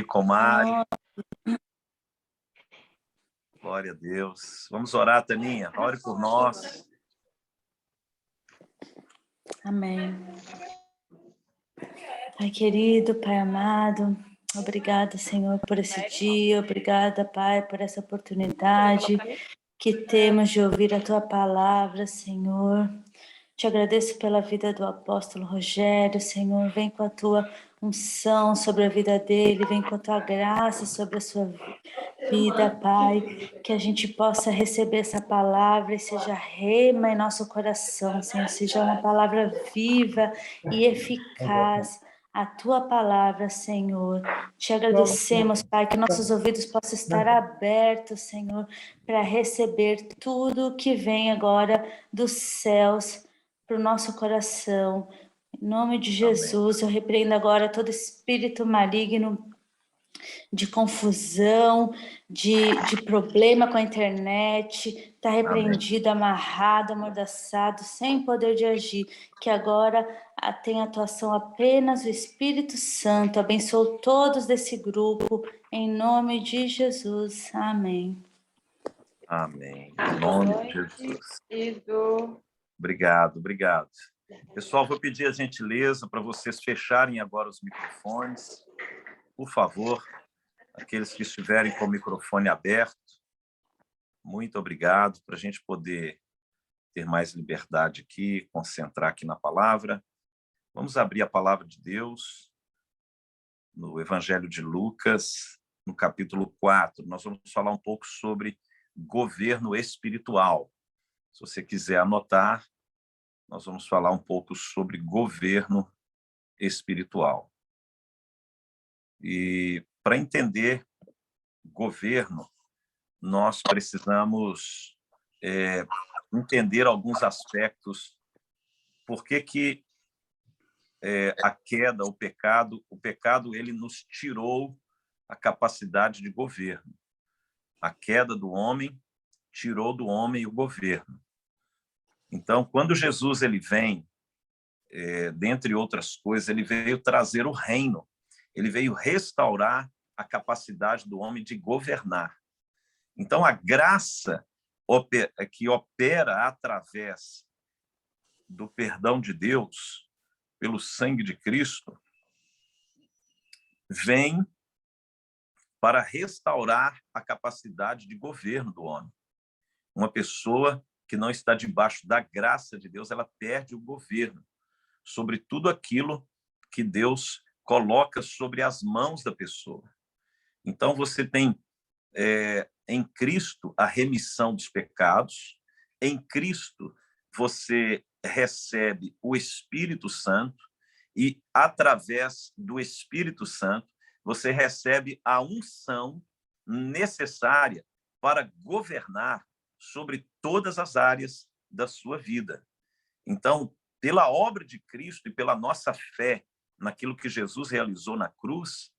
Comari. Glória a Deus. Vamos orar, Taninha. Ore por nós. Amém. Pai querido, Pai amado, obrigada, Senhor, por esse dia. Obrigada, Pai, por essa oportunidade que temos de ouvir a Tua palavra, Senhor. Te agradeço pela vida do apóstolo Rogério, Senhor. Vem com a Tua unção sobre a vida dele, vem com a Tua graça sobre a sua vida, Pai. Que a gente possa receber essa palavra e seja rema em nosso coração, Senhor. Seja uma palavra viva e eficaz. A Tua palavra, Senhor. Te agradecemos, Pai, que nossos ouvidos possam estar abertos, Senhor, para receber tudo que vem agora dos céus para o nosso coração. Em nome de Jesus, eu repreendo agora todo espírito maligno de confusão, de problema com a internet, está repreendido, amarrado, amordaçado, sem poder de agir, que agora tem atuação apenas o Espírito Santo. Abençoo todos desse grupo, em nome de Jesus. Amém. Amém. Em nome de Jesus. Obrigado. Pessoal, vou pedir a gentileza para vocês fecharem agora os microfones. Por favor, aqueles que estiverem com o microfone aberto, muito obrigado, para a gente poder ter mais liberdade aqui, concentrar aqui na palavra. Vamos abrir a palavra de Deus no Evangelho de Lucas, no capítulo 4. Nós vamos falar um pouco sobre governo espiritual. Se você quiser anotar, nós vamos falar um pouco sobre governo espiritual. E para entender governo, nós precisamos entender alguns aspectos. Por que a queda, o pecado ele nos tirou a capacidade de governo. A queda do homem tirou do homem o governo. Então, quando Jesus ele vem, dentre outras coisas, ele veio trazer o reino. Ele veio restaurar a capacidade do homem de governar. Então, a graça que opera através do perdão de Deus, pelo sangue de Cristo, vem para restaurar a capacidade de governo do homem. Uma pessoa que não está debaixo da graça de Deus, ela perde o governo sobre tudo aquilo que Deus coloca sobre as mãos da pessoa. Então, você tem em Cristo a remissão dos pecados, em Cristo você recebe o Espírito Santo e, através do Espírito Santo, você recebe a unção necessária para governar sobre todas as áreas da sua vida. Então, pela obra de Cristo e pela nossa fé naquilo que Jesus realizou na cruz,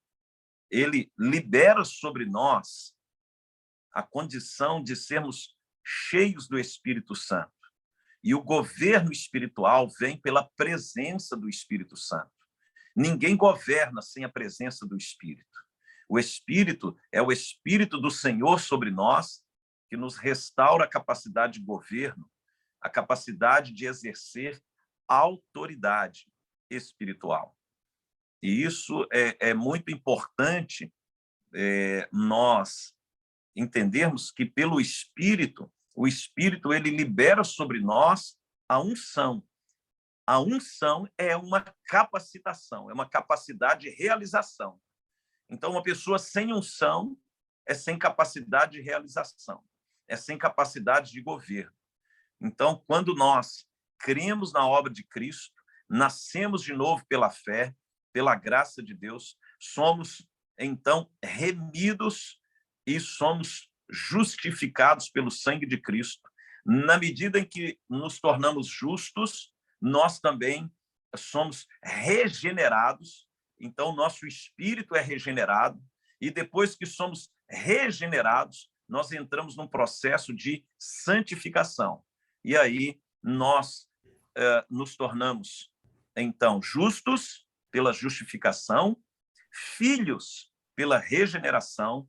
ele libera sobre nós a condição de sermos cheios do Espírito Santo. E o governo espiritual vem pela presença do Espírito Santo. Ninguém governa sem a presença do Espírito. O Espírito é o Espírito do Senhor sobre nós, que nos restaura a capacidade de governo, a capacidade de exercer autoridade espiritual. E isso é muito importante nós entendermos que pelo Espírito, o Espírito ele libera sobre nós a unção. A unção é uma capacitação, é uma capacidade de realização. Então, uma pessoa sem unção é sem capacidade de realização, é sem capacidade de governo. Então, quando nós cremos na obra de Cristo, nascemos de novo pela fé, pela graça de Deus, somos, então, remidos e somos justificados pelo sangue de Cristo. Na medida em que nos tornamos justos, nós também somos regenerados. Então, nosso espírito é regenerado. E depois que somos regenerados, nós entramos num processo de santificação. E aí nós nos tornamos, então, justos pela justificação, filhos pela regeneração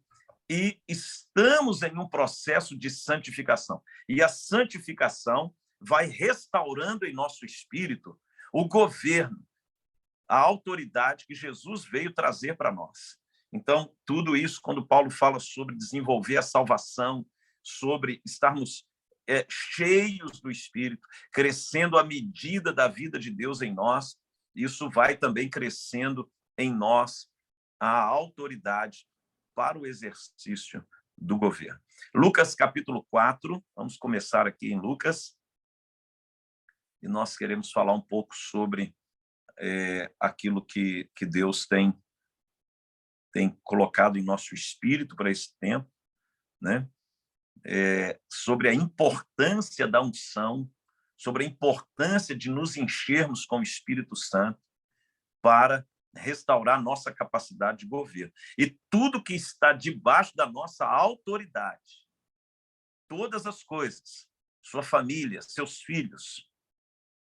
e estamos em um processo de santificação. E a santificação vai restaurando em nosso espírito o governo, a autoridade que Jesus veio trazer para nós. Então, tudo isso, quando Paulo fala sobre desenvolver a salvação, sobre estarmos cheios do Espírito, crescendo à medida da vida de Deus em nós, isso vai também crescendo em nós a autoridade para o exercício do governo. Lucas, capítulo 4, vamos começar aqui em Lucas, e nós queremos falar um pouco sobre aquilo que Deus tem colocado em nosso espírito para esse tempo, né? Sobre a importância da unção, sobre a importância de nos enchermos com o Espírito Santo para restaurar nossa capacidade de governo. E tudo que está debaixo da nossa autoridade, todas as coisas, sua família, seus filhos,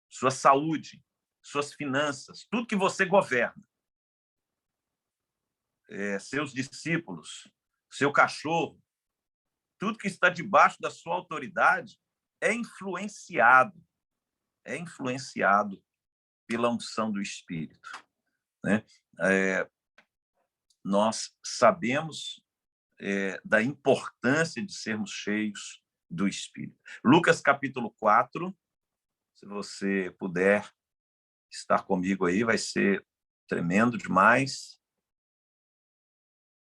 sua saúde, suas finanças, tudo que você governa, seus discípulos, seu cachorro, tudo que está debaixo da sua autoridade é influenciado pela unção do Espírito, né? Nós sabemos da importância de sermos cheios do Espírito. Lucas, capítulo 4, se você puder estar comigo aí, vai ser tremendo demais.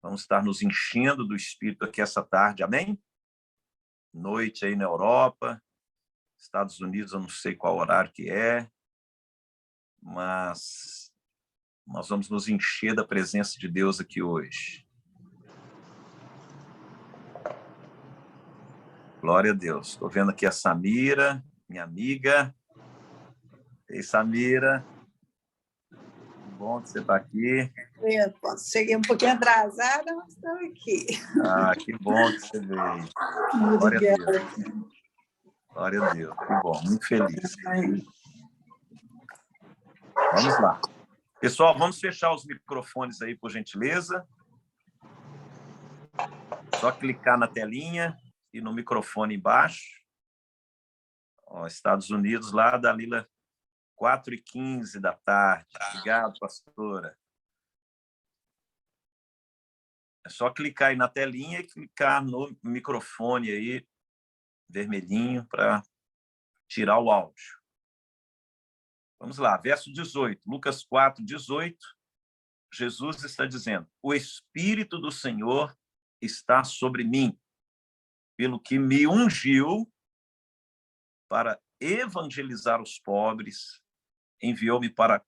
Vamos estar nos enchendo do Espírito aqui essa tarde, amém? Noite aí na Europa, Estados Unidos, eu não sei qual horário que é, mas nós vamos nos encher da presença de Deus aqui hoje. Glória a Deus. Estou vendo aqui a Samira, minha amiga. Ei, Samira. Que bom que você está aqui. Cheguei um pouquinho atrasada, mas estou aqui. Que bom que você veio. Glória a Deus. Glória a Deus. Que bom, muito feliz. Vamos lá. Pessoal, vamos fechar os microfones aí, por gentileza. Só clicar na telinha e no microfone embaixo. Estados Unidos, lá, Dalila, 4h15 da tarde. Obrigado, pastora. É só clicar aí na telinha e clicar no microfone aí, vermelhinho, para tirar o áudio. Vamos lá, verso 18. Lucas 4, 18. Jesus está dizendo: o Espírito do Senhor está sobre mim, pelo que me ungiu para evangelizar os pobres, enviou-me para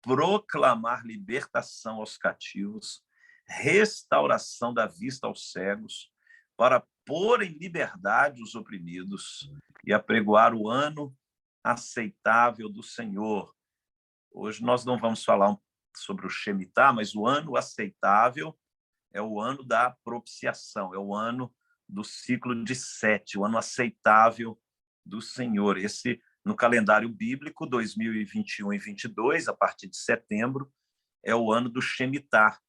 proclamar libertação aos cativos, restauração da vista aos cegos, para pôr em liberdade os oprimidos e apregoar o ano aceitável do Senhor. Hoje nós não vamos falar sobre o Shemitah, mas o ano aceitável é o ano da propiciação, é o ano do ciclo de 7, o ano aceitável do Senhor. Esse, no calendário bíblico, 2021 e 22, a partir de setembro, é o ano do Shemitah,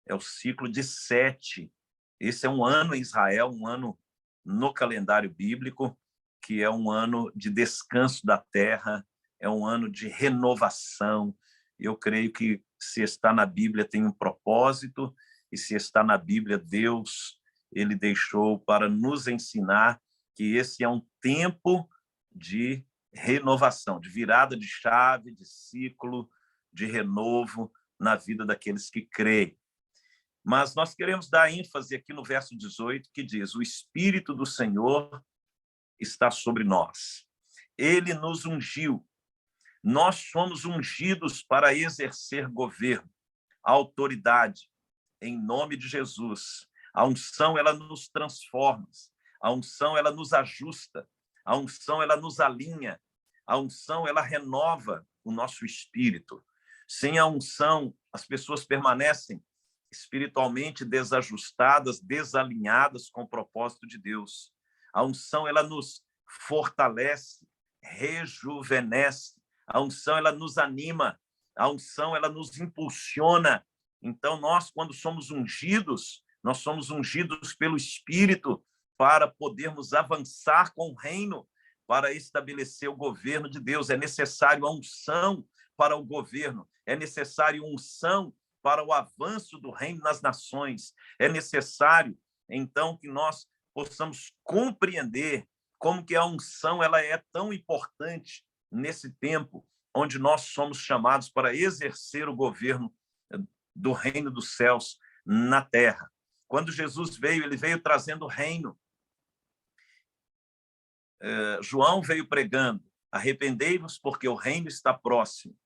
é o ciclo de 7. Esse é um ano em Israel, um ano no calendário bíblico, que é um ano de descanso da terra, é um ano de renovação. Eu creio que, se está na Bíblia, tem um propósito, e se está na Bíblia, Deus, ele deixou para nos ensinar que esse é um tempo de renovação, de virada de chave, de ciclo, de renovo na vida daqueles que creem. Mas nós queremos dar ênfase aqui no verso 18, que diz: o Espírito do Senhor está sobre nós. Ele nos ungiu. Nós somos ungidos para exercer governo, autoridade, em nome de Jesus. A unção, ela nos transforma. A unção, ela nos ajusta. A unção, ela nos alinha. A unção, ela renova o nosso espírito. Sem a unção, as pessoas permanecem espiritualmente desajustadas, desalinhadas com o propósito de Deus. A unção, ela nos fortalece, rejuvenesce. A unção, ela nos anima. A unção, ela nos impulsiona Então, nós, quando somos ungidos, nós somos ungidos pelo Espírito para podermos avançar com o reino, para estabelecer o governo de Deus. É necessário a unção para o governo, é necessário unção para o avanço do reino nas nações. É necessário, então, que nós possamos compreender como que a unção ela é tão importante nesse tempo onde nós somos chamados para exercer o governo do reino dos céus na terra. Quando Jesus veio, ele veio trazendo o reino. João veio pregando: arrependei-vos, porque o reino está próximo.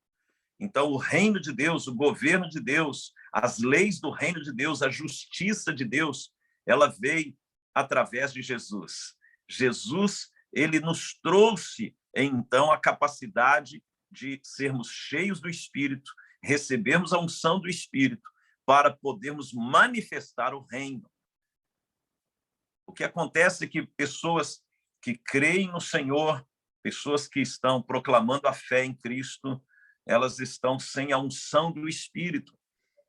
Então, o reino de Deus, o governo de Deus, as leis do reino de Deus, a justiça de Deus, ela veio através de Jesus. Jesus, ele nos trouxe, então, a capacidade de sermos cheios do Espírito, recebermos a unção do Espírito, para podermos manifestar o reino. O que acontece é que pessoas que creem no Senhor, pessoas que estão proclamando a fé em Cristo, elas estão sem a unção do Espírito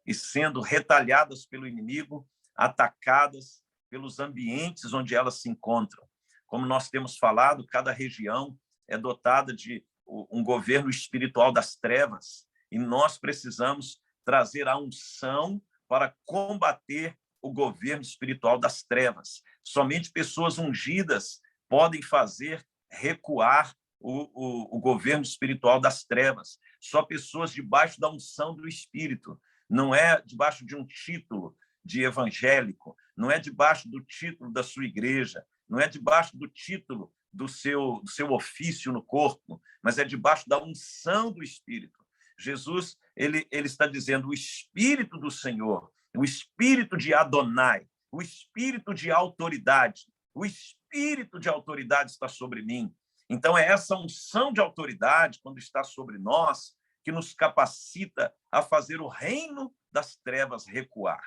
e sendo retalhadas pelo inimigo, atacadas pelos ambientes onde elas se encontram. Como nós temos falado, cada região é dotada de um governo espiritual das trevas, e nós precisamos trazer a unção para combater o governo espiritual das trevas. Somente pessoas ungidas podem fazer recuar o governo espiritual das trevas. Só pessoas debaixo da unção do Espírito. Não é debaixo de um título de evangélico, não é debaixo do título da sua igreja, não é debaixo do título do seu ofício no corpo, mas é debaixo da unção do Espírito. Jesus, ele está dizendo: o Espírito do Senhor, o Espírito de Adonai, o Espírito de autoridade, o Espírito de autoridade está sobre mim. Então, é essa unção de autoridade, quando está sobre nós, que nos capacita a fazer o reino das trevas recuar.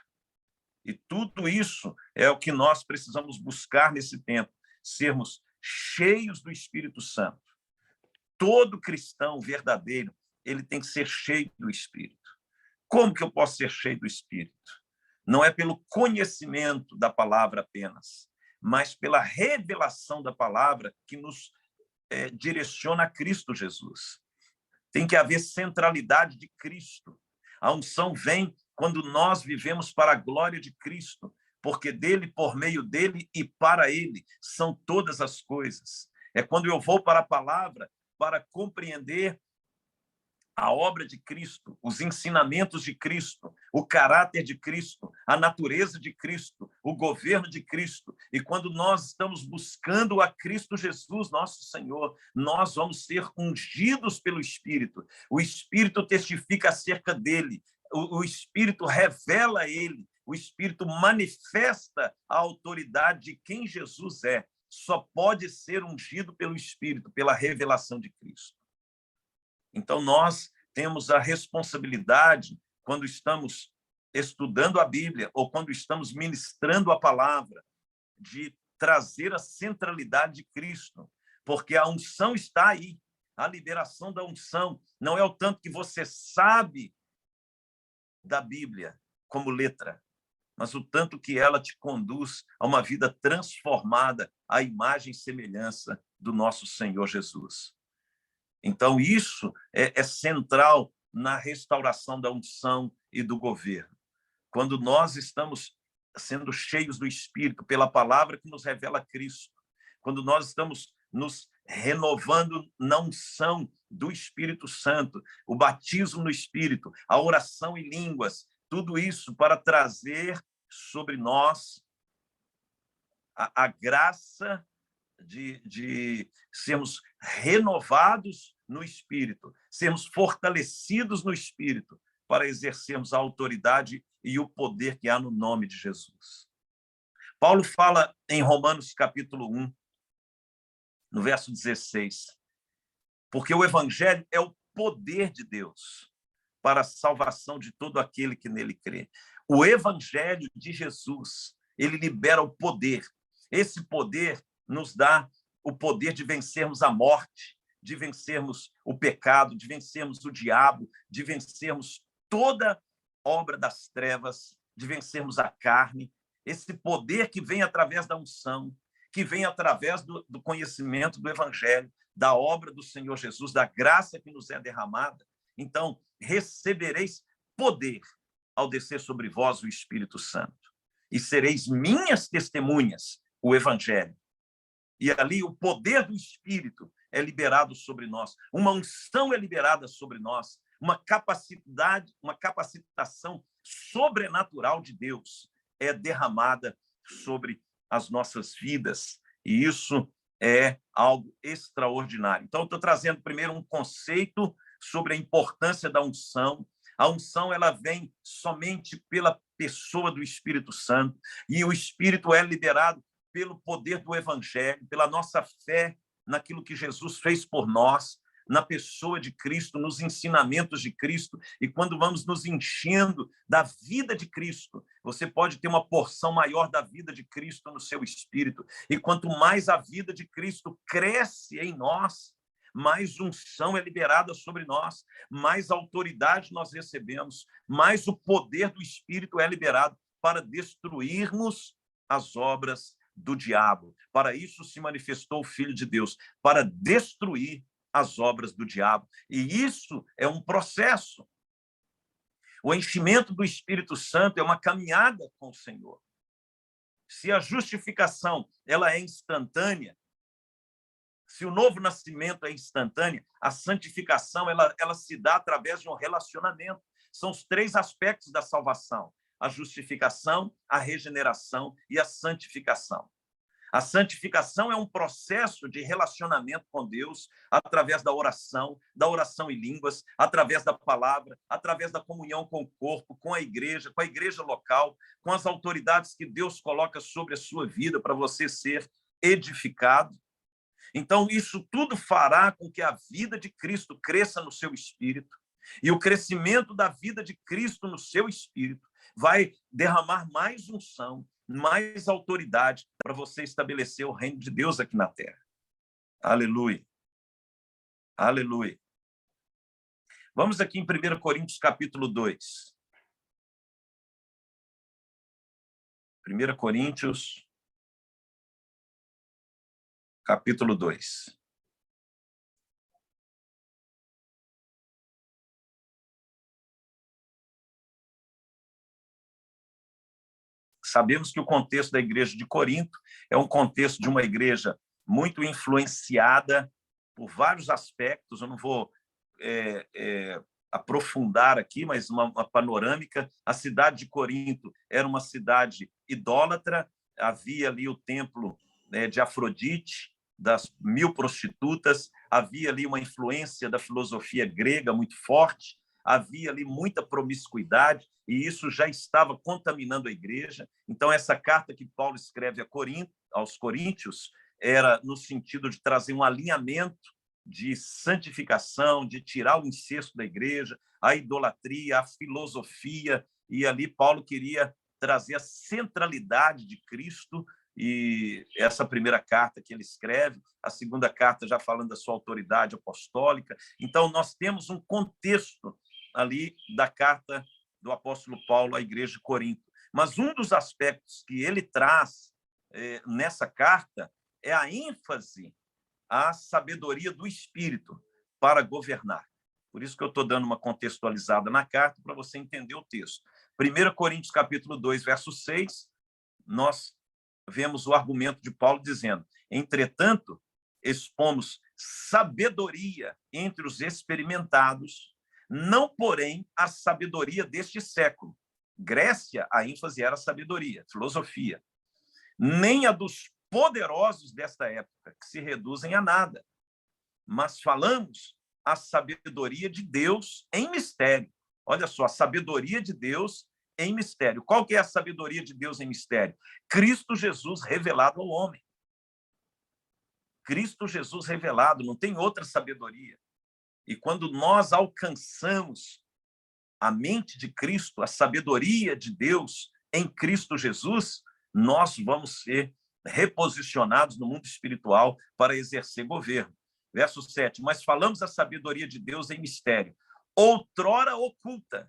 E tudo isso é o que nós precisamos buscar nesse tempo, sermos cheios do Espírito Santo. Todo cristão verdadeiro, ele tem que ser cheio do Espírito. Como que eu posso ser cheio do Espírito? Não é pelo conhecimento da palavra apenas, mas pela revelação da palavra que nos direciona a Cristo Jesus. Tem que haver centralidade de Cristo. A unção vem quando nós vivemos para a glória de Cristo, porque dele, por meio dele e para ele são todas as coisas. É quando eu vou para a palavra para compreender a obra de Cristo, os ensinamentos de Cristo, o caráter de Cristo, a natureza de Cristo, o governo de Cristo. E quando nós estamos buscando a Cristo Jesus, nosso Senhor, nós vamos ser ungidos pelo Espírito. O Espírito testifica acerca dele, o Espírito revela ele, o Espírito manifesta a autoridade de quem Jesus é. Só pode ser ungido pelo Espírito, pela revelação de Cristo. Então, nós temos a responsabilidade, quando estamos estudando a Bíblia ou quando estamos ministrando a palavra, de trazer a centralidade de Cristo, porque a unção está aí, a liberação da unção. Não é o tanto que você sabe da Bíblia como letra, mas o tanto que ela te conduz a uma vida transformada à imagem e semelhança do nosso Senhor Jesus. Então, isso é central na restauração da unção e do governo. Quando nós estamos sendo cheios do Espírito pela palavra que nos revela Cristo, quando nós estamos nos renovando na unção do Espírito Santo, o batismo no Espírito, a oração em línguas, tudo isso para trazer sobre nós a graça de sermos renovados no Espírito, sermos fortalecidos no Espírito para exercermos a autoridade e o poder que há no nome de Jesus. Paulo fala em Romanos capítulo 1, no verso 16, porque o Evangelho é o poder de Deus para a salvação de todo aquele que nele crê. O Evangelho de Jesus, ele libera o poder. Esse poder nos dá o poder de vencermos a morte, de vencermos o pecado, de vencermos o diabo, de vencermos toda obra das trevas, de vencermos a carne, esse poder que vem através da unção, que vem através do conhecimento do Evangelho, da obra do Senhor Jesus, da graça que nos é derramada. Então, recebereis poder ao descer sobre vós o Espírito Santo, e sereis minhas testemunhas, o Evangelho. E ali o poder do Espírito é liberado sobre nós, uma unção é liberada sobre nós, uma capacitação sobrenatural de Deus é derramada sobre as nossas vidas. E isso é algo extraordinário. Então, eu estou trazendo primeiro um conceito sobre a importância da unção. A unção, ela vem somente pela pessoa do Espírito Santo, e o Espírito é liberado pelo poder do Evangelho, pela nossa fé naquilo que Jesus fez por nós, na pessoa de Cristo, nos ensinamentos de Cristo. E quando vamos nos enchendo da vida de Cristo, você pode ter uma porção maior da vida de Cristo no seu espírito. E quanto mais a vida de Cristo cresce em nós, mais unção é liberada sobre nós, mais autoridade nós recebemos, mais o poder do Espírito é liberado para destruirmos as obras do diabo. Para isso se manifestou o Filho de Deus, para destruir as obras do diabo. E isso é um processo. O enchimento do Espírito Santo é uma caminhada com o Senhor. Se a justificação ela é instantânea, se o novo nascimento é instantâneo, a santificação ela se dá através de um relacionamento. São os 3 aspectos da salvação: a justificação, a regeneração e a santificação. A santificação é um processo de relacionamento com Deus através da oração em línguas, através da palavra, através da comunhão com o corpo, com a igreja local, com as autoridades que Deus coloca sobre a sua vida para você ser edificado. Então, isso tudo fará com que a vida de Cristo cresça no seu espírito, e o crescimento da vida de Cristo no seu espírito vai derramar mais unção, mais autoridade para você estabelecer o reino de Deus aqui na terra. Aleluia. Aleluia. Vamos aqui em 1 Coríntios, capítulo 2. 1 Coríntios, capítulo 2. Sabemos que o contexto da igreja de Corinto é um contexto de uma igreja muito influenciada por vários aspectos. Eu não vou aprofundar aqui, mas uma panorâmica. A cidade de Corinto era uma cidade idólatra, havia ali o templo de Afrodite, das 1000 prostitutas, havia ali uma influência da filosofia grega muito forte, havia ali muita promiscuidade, e isso já estava contaminando a igreja. Então, essa carta que Paulo escreve aos Coríntios era no sentido de trazer um alinhamento de santificação, de tirar o incesto da igreja, a idolatria, a filosofia, e ali Paulo queria trazer a centralidade de Cristo. E essa primeira carta que ele escreve, a segunda carta já falando da sua autoridade apostólica. Então, nós temos um contexto ali da carta do apóstolo Paulo à igreja de Corinto. Mas um dos aspectos que ele traz nessa carta é a ênfase à sabedoria do Espírito para governar. Por isso que eu estou dando uma contextualizada na carta para você entender o texto. 1 Coríntios, capítulo 2, verso 6, nós vemos o argumento de Paulo dizendo: entretanto, expomos sabedoria entre os experimentados, não, porém, a sabedoria deste século. Grécia, a ênfase era a sabedoria, filosofia. Nem a dos poderosos desta época, que se reduzem a nada. Mas falamos a sabedoria de Deus em mistério. Olha só, a sabedoria de Deus em mistério. Qual que é a sabedoria de Deus em mistério? Cristo Jesus revelado ao homem. Cristo Jesus revelado, não tem outra sabedoria. E quando nós alcançamos a mente de Cristo, a sabedoria de Deus em Cristo Jesus, nós vamos ser reposicionados no mundo espiritual para exercer governo. Verso 7, mas falamos a sabedoria de Deus em mistério, outrora oculta,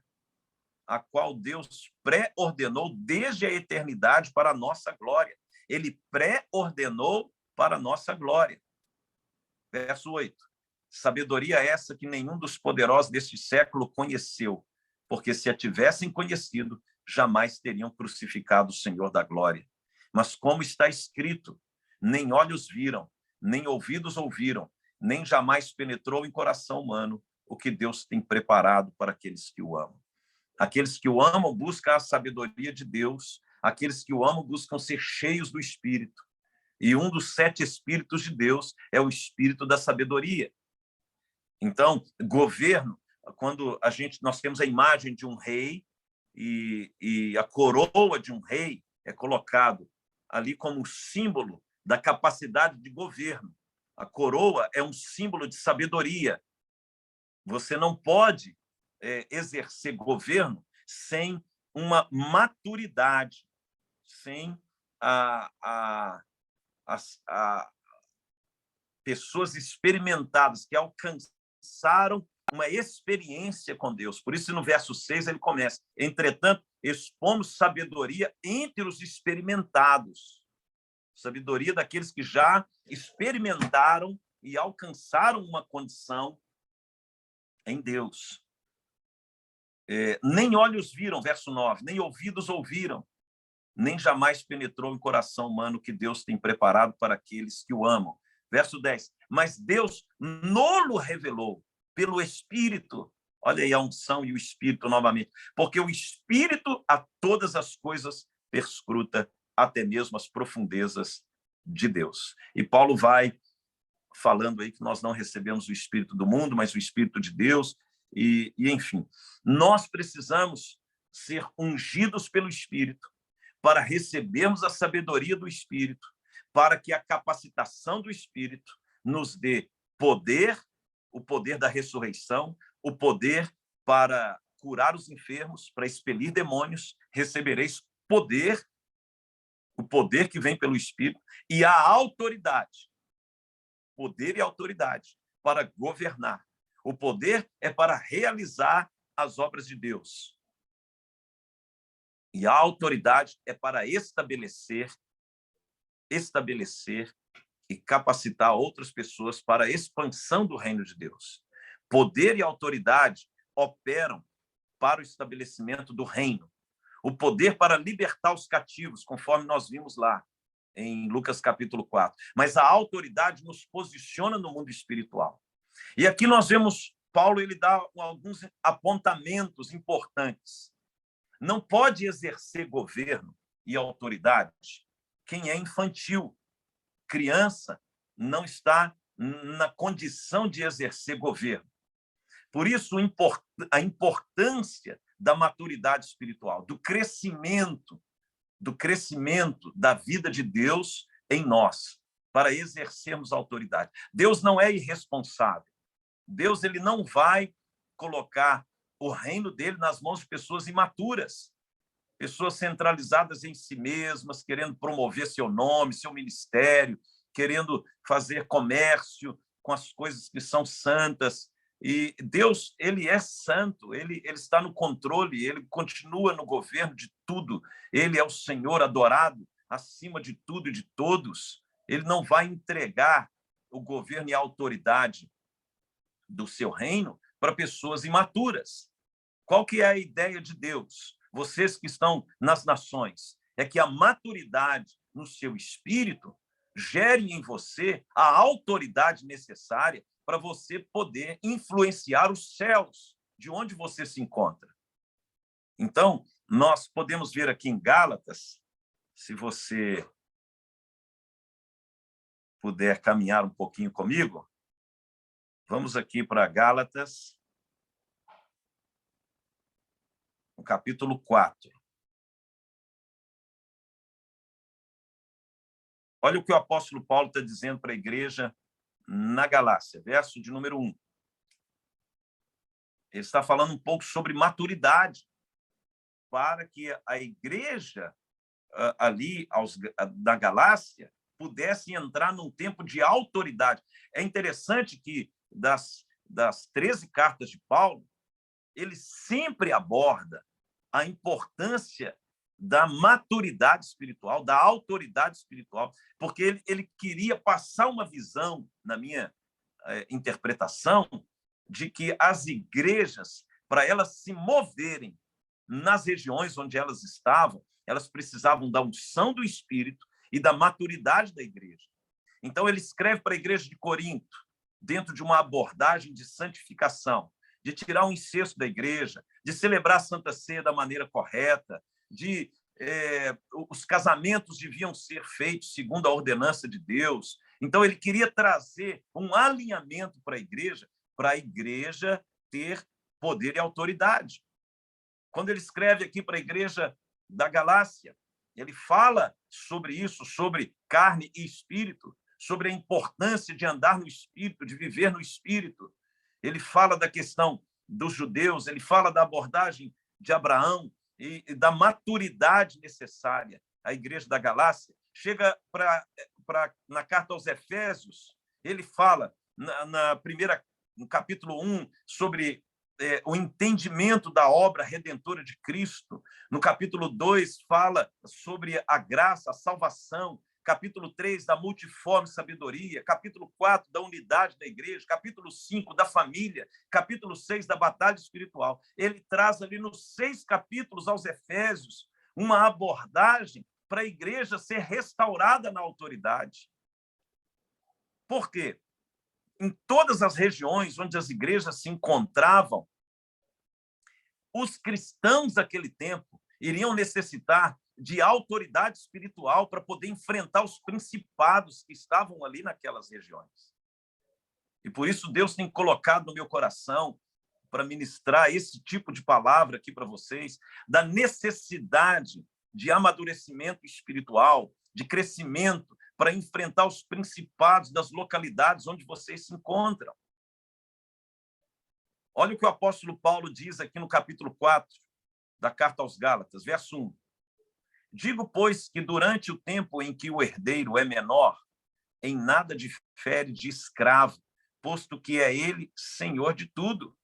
a qual Deus pré-ordenou desde a eternidade para a nossa glória. Ele pré-ordenou para a nossa glória. Verso 8. Sabedoria essa que nenhum dos poderosos deste século conheceu, porque se a tivessem conhecido, jamais teriam crucificado o Senhor da glória. Mas como está escrito, nem olhos viram, nem ouvidos ouviram, nem jamais penetrou em coração humano o que Deus tem preparado para aqueles que o amam. Aqueles que o amam buscam a sabedoria de Deus, aqueles que o amam buscam ser cheios do Espírito. E um dos 7 Espíritos de Deus é o Espírito da sabedoria. Então, governo, quando nós temos a imagem de um rei e a coroa de um rei é colocado ali como símbolo da capacidade de governo. A coroa é um símbolo de sabedoria. Você não pode exercer governo sem uma maturidade, sem as pessoas experimentadas que alcançaram uma experiência com Deus. Por isso, no verso 6, ele começa: entretanto, expomos sabedoria entre os experimentados. Sabedoria daqueles que já experimentaram e alcançaram uma condição em Deus. Nem olhos viram, verso 9, nem ouvidos ouviram, nem jamais penetrou em coração humano que Deus tem preparado para aqueles que o amam. Verso 10, mas Deus nolo revelou pelo Espírito. Olha aí a unção e o Espírito novamente. Porque o Espírito a todas as coisas perscruta, até mesmo as profundezas de Deus. E Paulo vai falando aí que nós não recebemos o Espírito do mundo, mas o Espírito de Deus. E enfim, nós precisamos ser ungidos pelo Espírito para recebermos a sabedoria do Espírito, para que a capacitação do Espírito nos dê poder, o poder da ressurreição, o poder para curar os enfermos, para expelir demônios. Recebereis poder, o poder que vem pelo Espírito, e a autoridade, poder e autoridade para governar. O poder é para realizar as obras de Deus. E a autoridade é para estabelecer e capacitar outras pessoas para a expansão do reino de Deus. Poder e autoridade operam para o estabelecimento do reino. O poder para libertar os cativos, conforme nós vimos lá em Lucas capítulo 4. Mas a autoridade nos posiciona no mundo espiritual. E aqui nós vemos Paulo, ele dá alguns apontamentos importantes. Não pode exercer governo e autoridade quem é infantil. Criança não está na condição de exercer governo. Por isso, a importância da maturidade espiritual, do crescimento da vida de Deus em nós, para exercermos a autoridade. Deus não é irresponsável. Deus ele não vai colocar o reino dele nas mãos de pessoas imaturas, pessoas centralizadas em si mesmas, querendo promover seu nome, seu ministério, querendo fazer comércio com as coisas que são santas. E Deus, ele é santo, ele está no controle, ele continua no governo de tudo. Ele é o Senhor adorado acima de tudo e de todos. Ele não vai entregar o governo e a autoridade do seu reino para pessoas imaturas. Qual que é a ideia de Deus? Vocês que estão nas nações, é que a maturidade no seu espírito gere em você a autoridade necessária para você poder influenciar os céus de onde você se encontra. Então, nós podemos ver aqui em Gálatas, se você puder caminhar um pouquinho comigo, vamos aqui para Gálatas, no capítulo 4. Olha o que o apóstolo Paulo está dizendo para a igreja na Galácia, verso de número 1. Ele está falando um pouco sobre maturidade, para que a igreja ali da Galácia pudesse entrar num tempo de autoridade. É interessante que das 13 cartas de Paulo, ele sempre aborda a importância da maturidade espiritual, da autoridade espiritual, porque ele queria passar uma visão, na minha interpretação, de que as igrejas, para elas se moverem nas regiões onde elas estavam, elas precisavam da unção do Espírito e da maturidade da igreja. Então, ele escreve para a igreja de Corinto, dentro de uma abordagem de santificação, de tirar o incesto da igreja, de celebrar a Santa Ceia da maneira correta, os casamentos deviam ser feitos segundo a ordenança de Deus. Então, ele queria trazer um alinhamento para a igreja ter poder e autoridade. Quando ele escreve aqui para a igreja da Galácia, ele fala sobre isso, sobre carne e espírito, sobre a importância de andar no espírito, de viver no espírito. Ele fala da questão dos judeus, ele fala da abordagem de Abraão e da maturidade necessária. A igreja da Galácia chega na carta aos Efésios, ele fala no capítulo 1 sobre o entendimento da obra redentora de Cristo. No capítulo 2 fala sobre a graça, a salvação. Capítulo 3 da multiforme sabedoria. Capítulo 4 da unidade da igreja. Capítulo 5 da família. Capítulo 6 da batalha espiritual. Ele traz ali nos 6 capítulos aos Efésios uma abordagem para a igreja ser restaurada na autoridade. Por quê? Em todas as regiões onde as igrejas se encontravam, os cristãos daquele tempo iriam necessitar de autoridade espiritual para poder enfrentar os principados que estavam ali naquelas regiões. E por isso Deus tem colocado no meu coração para ministrar esse tipo de palavra aqui para vocês, da necessidade de amadurecimento espiritual, de crescimento, para enfrentar os principados das localidades onde vocês se encontram. Olha o que o apóstolo Paulo diz aqui no capítulo 4 da carta aos Gálatas, verso 1. Digo, pois, que durante o tempo em que o herdeiro é menor, em nada difere de escravo, posto que é ele senhor de tudo.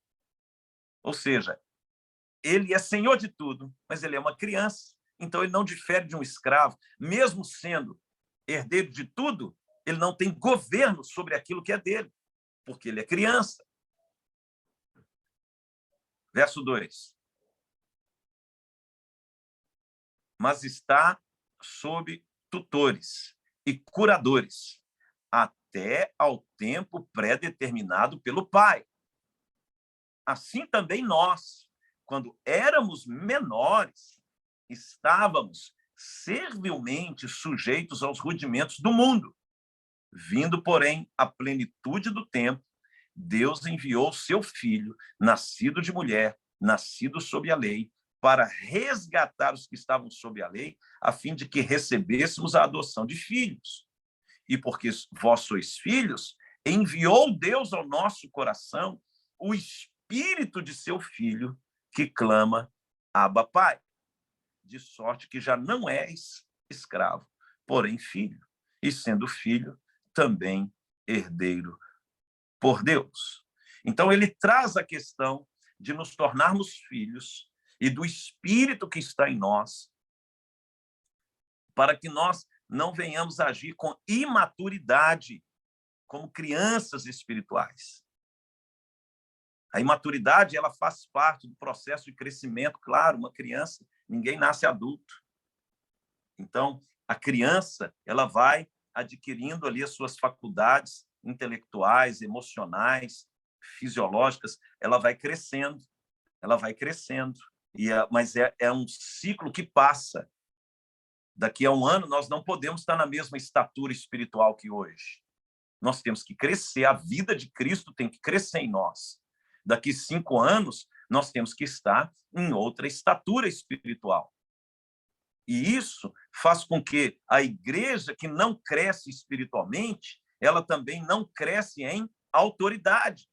Ou seja, ele é senhor de tudo, mas ele é uma criança. Então, ele não difere de um escravo. Mesmo sendo herdeiro de tudo, ele não tem governo sobre aquilo que é dele, porque ele é criança. Verso 2. Mas está sob tutores e curadores, até ao tempo pré-determinado pelo Pai. Assim também nós, quando éramos menores, estávamos servilmente sujeitos aos rudimentos do mundo. Vindo, porém, à plenitude do tempo, Deus enviou seu Filho, nascido de mulher, nascido sob a lei, para resgatar os que estavam sob a lei, a fim de que recebêssemos a adoção de filhos. E porque vós sois filhos, enviou Deus ao nosso coração o Espírito de seu Filho, que clama, Abba, Pai. De sorte que já não és escravo, porém filho, e sendo filho, também herdeiro por Deus. Então, ele traz a questão de nos tornarmos filhos e do Espírito que está em nós, para que nós não venhamos agir com imaturidade, como crianças espirituais. A imaturidade, ela faz parte do processo de crescimento. Claro, uma criança, ninguém nasce adulto. Então, a criança, ela vai adquirindo ali as suas faculdades intelectuais, emocionais, fisiológicas, ela vai crescendo. Mas é um ciclo que passa. Daqui a um ano, nós não podemos estar na mesma estatura espiritual que hoje. Nós temos que crescer, a vida de Cristo tem que crescer em nós. Daqui 5 anos, nós temos que estar em outra estatura espiritual. E isso faz com que a igreja que não cresce espiritualmente, ela também não cresce em autoridade.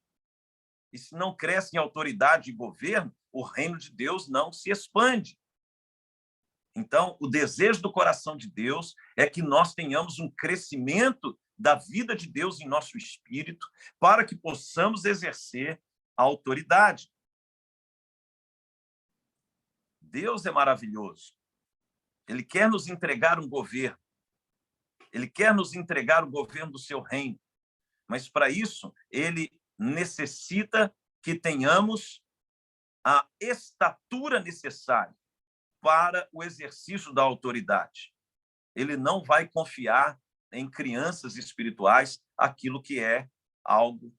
E se não cresce em autoridade e governo, o reino de Deus não se expande. Então, o desejo do coração de Deus é que nós tenhamos um crescimento da vida de Deus em nosso espírito, para que possamos exercer a autoridade. Deus é maravilhoso. Ele quer nos entregar um governo. Ele quer nos entregar o governo do seu reino. Mas, para isso, ele necessita que tenhamos a estatura necessária para o exercício da autoridade. Ele não vai confiar em crianças espirituais aquilo que é algo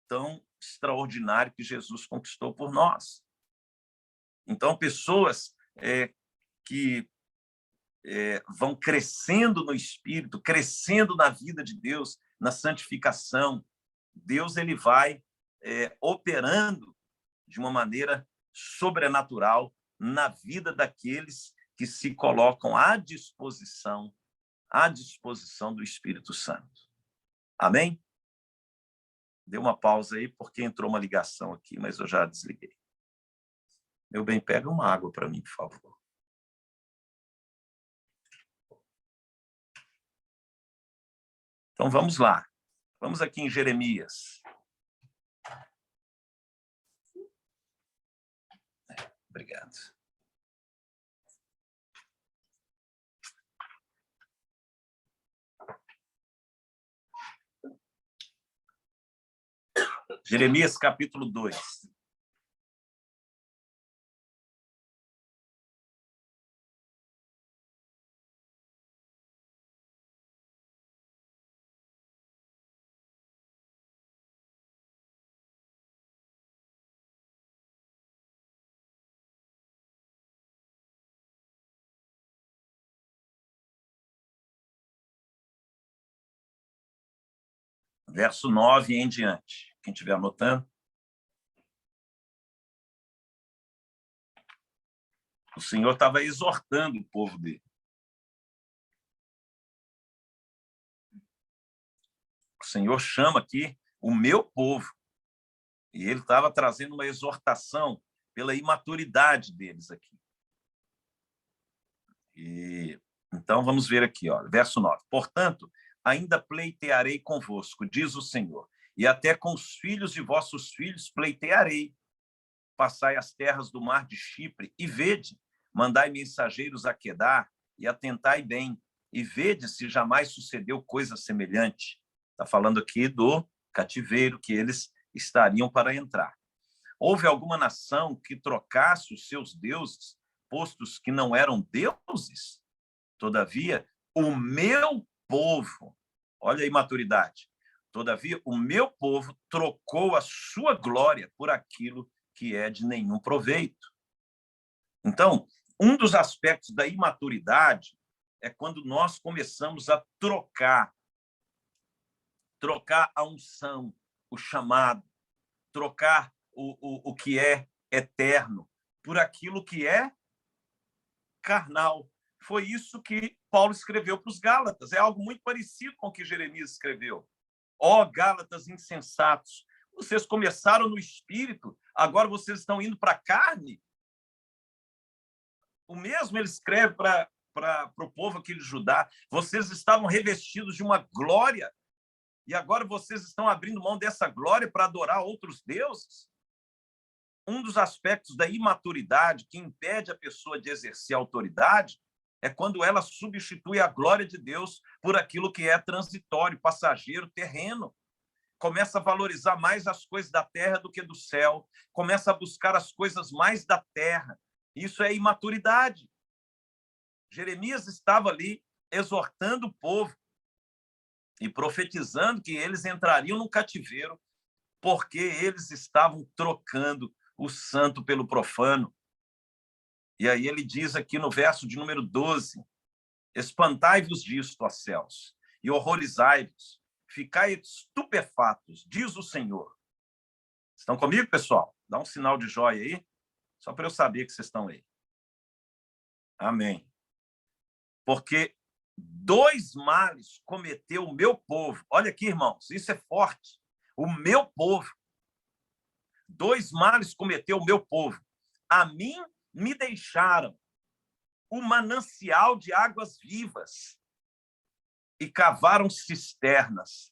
tão extraordinário que Jesus conquistou por nós. Então, pessoas que vão crescendo no Espírito, crescendo na vida de Deus, na santificação, Deus ele vai operando de uma maneira sobrenatural na vida daqueles que se colocam à disposição do Espírito Santo. Amém? Deu uma pausa aí, porque entrou uma ligação aqui, mas eu já desliguei. Meu bem, pega uma água para mim, por favor. Então, vamos lá. Vamos aqui em Jeremias. Obrigado. Jeremias, capítulo 2. Verso 9 em diante. Quem estiver anotando. O Senhor estava exortando o povo dele. O Senhor chama aqui o meu povo. E ele estava trazendo uma exortação pela imaturidade deles aqui. Então, vamos ver aqui, ó, verso 9. Portanto, ainda pleitearei convosco, diz o Senhor, e até com os filhos de vossos filhos pleitearei. Passai as terras do mar de Chipre e vede, mandai mensageiros a Quedar e atentai bem, e vede se jamais sucedeu coisa semelhante. Está falando aqui do cativeiro que eles estariam para entrar. Houve alguma nação que trocasse os seus deuses, postos que não eram deuses? Todavia, o meu povo, olha aí, maturidade, todavia, o meu povo trocou a sua glória por aquilo que é de nenhum proveito. Então, um dos aspectos da imaturidade é quando nós começamos a trocar a unção, o chamado, trocar o que é eterno por aquilo que é carnal. Foi isso que Paulo escreveu para os Gálatas. É algo muito parecido com o que Jeremias escreveu. Ó Gálatas insensatos, vocês começaram no espírito, agora vocês estão indo para a carne. O mesmo ele escreve para o povo aqui de Judá. Vocês estavam revestidos de uma glória e agora vocês estão abrindo mão dessa glória para adorar outros deuses. Um dos aspectos da imaturidade que impede a pessoa de exercer a autoridade é quando ela substitui a glória de Deus por aquilo que é transitório, passageiro, terreno. Começa a valorizar mais as coisas da terra do que do céu. Começa a buscar as coisas mais da terra. Isso é imaturidade. Jeremias estava ali exortando o povo e profetizando que eles entrariam no cativeiro porque eles estavam trocando o santo pelo profano. E aí ele diz aqui no verso de número 12, espantai-vos disto, ó céus, e horrorizai-vos, ficai estupefatos, diz o Senhor. Estão comigo, pessoal? Dá um sinal de joia aí, só para eu saber que vocês estão aí. Amém. Porque 2 males cometeu o meu povo. Olha aqui, irmãos, isso é forte. O meu povo. 2 males cometeu o meu povo. A mim me deixaram o manancial de águas vivas e cavaram cisternas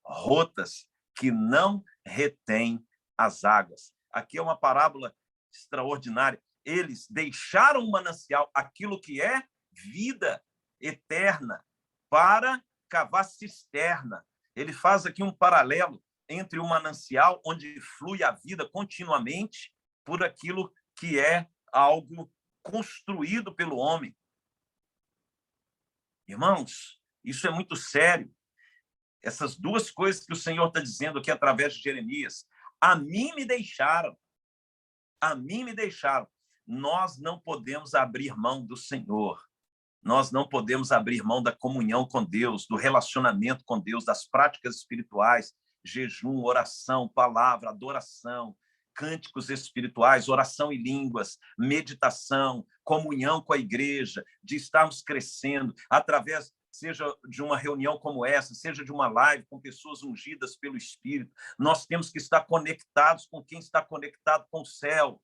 rotas que não retêm as águas. Aqui é uma parábola extraordinária. eles deixaram o manancial, aquilo que é vida eterna, para cavar cisterna. Ele faz aqui um paralelo entre o manancial, onde flui a vida continuamente, por aquilo que é algo construído pelo homem. Irmãos, isso é muito sério. Essas duas coisas que o Senhor está dizendo aqui através de Jeremias. A mim me deixaram. A mim me deixaram. Nós não podemos abrir mão do Senhor. Nós não podemos abrir mão da comunhão com Deus, do relacionamento com Deus, das práticas espirituais, jejum, oração, palavra, adoração, cânticos espirituais, oração em línguas, meditação, comunhão com a igreja, de estarmos crescendo através, seja de uma reunião como essa, seja de uma live com pessoas ungidas pelo Espírito. Nós temos que estar conectados com quem está conectado com o céu.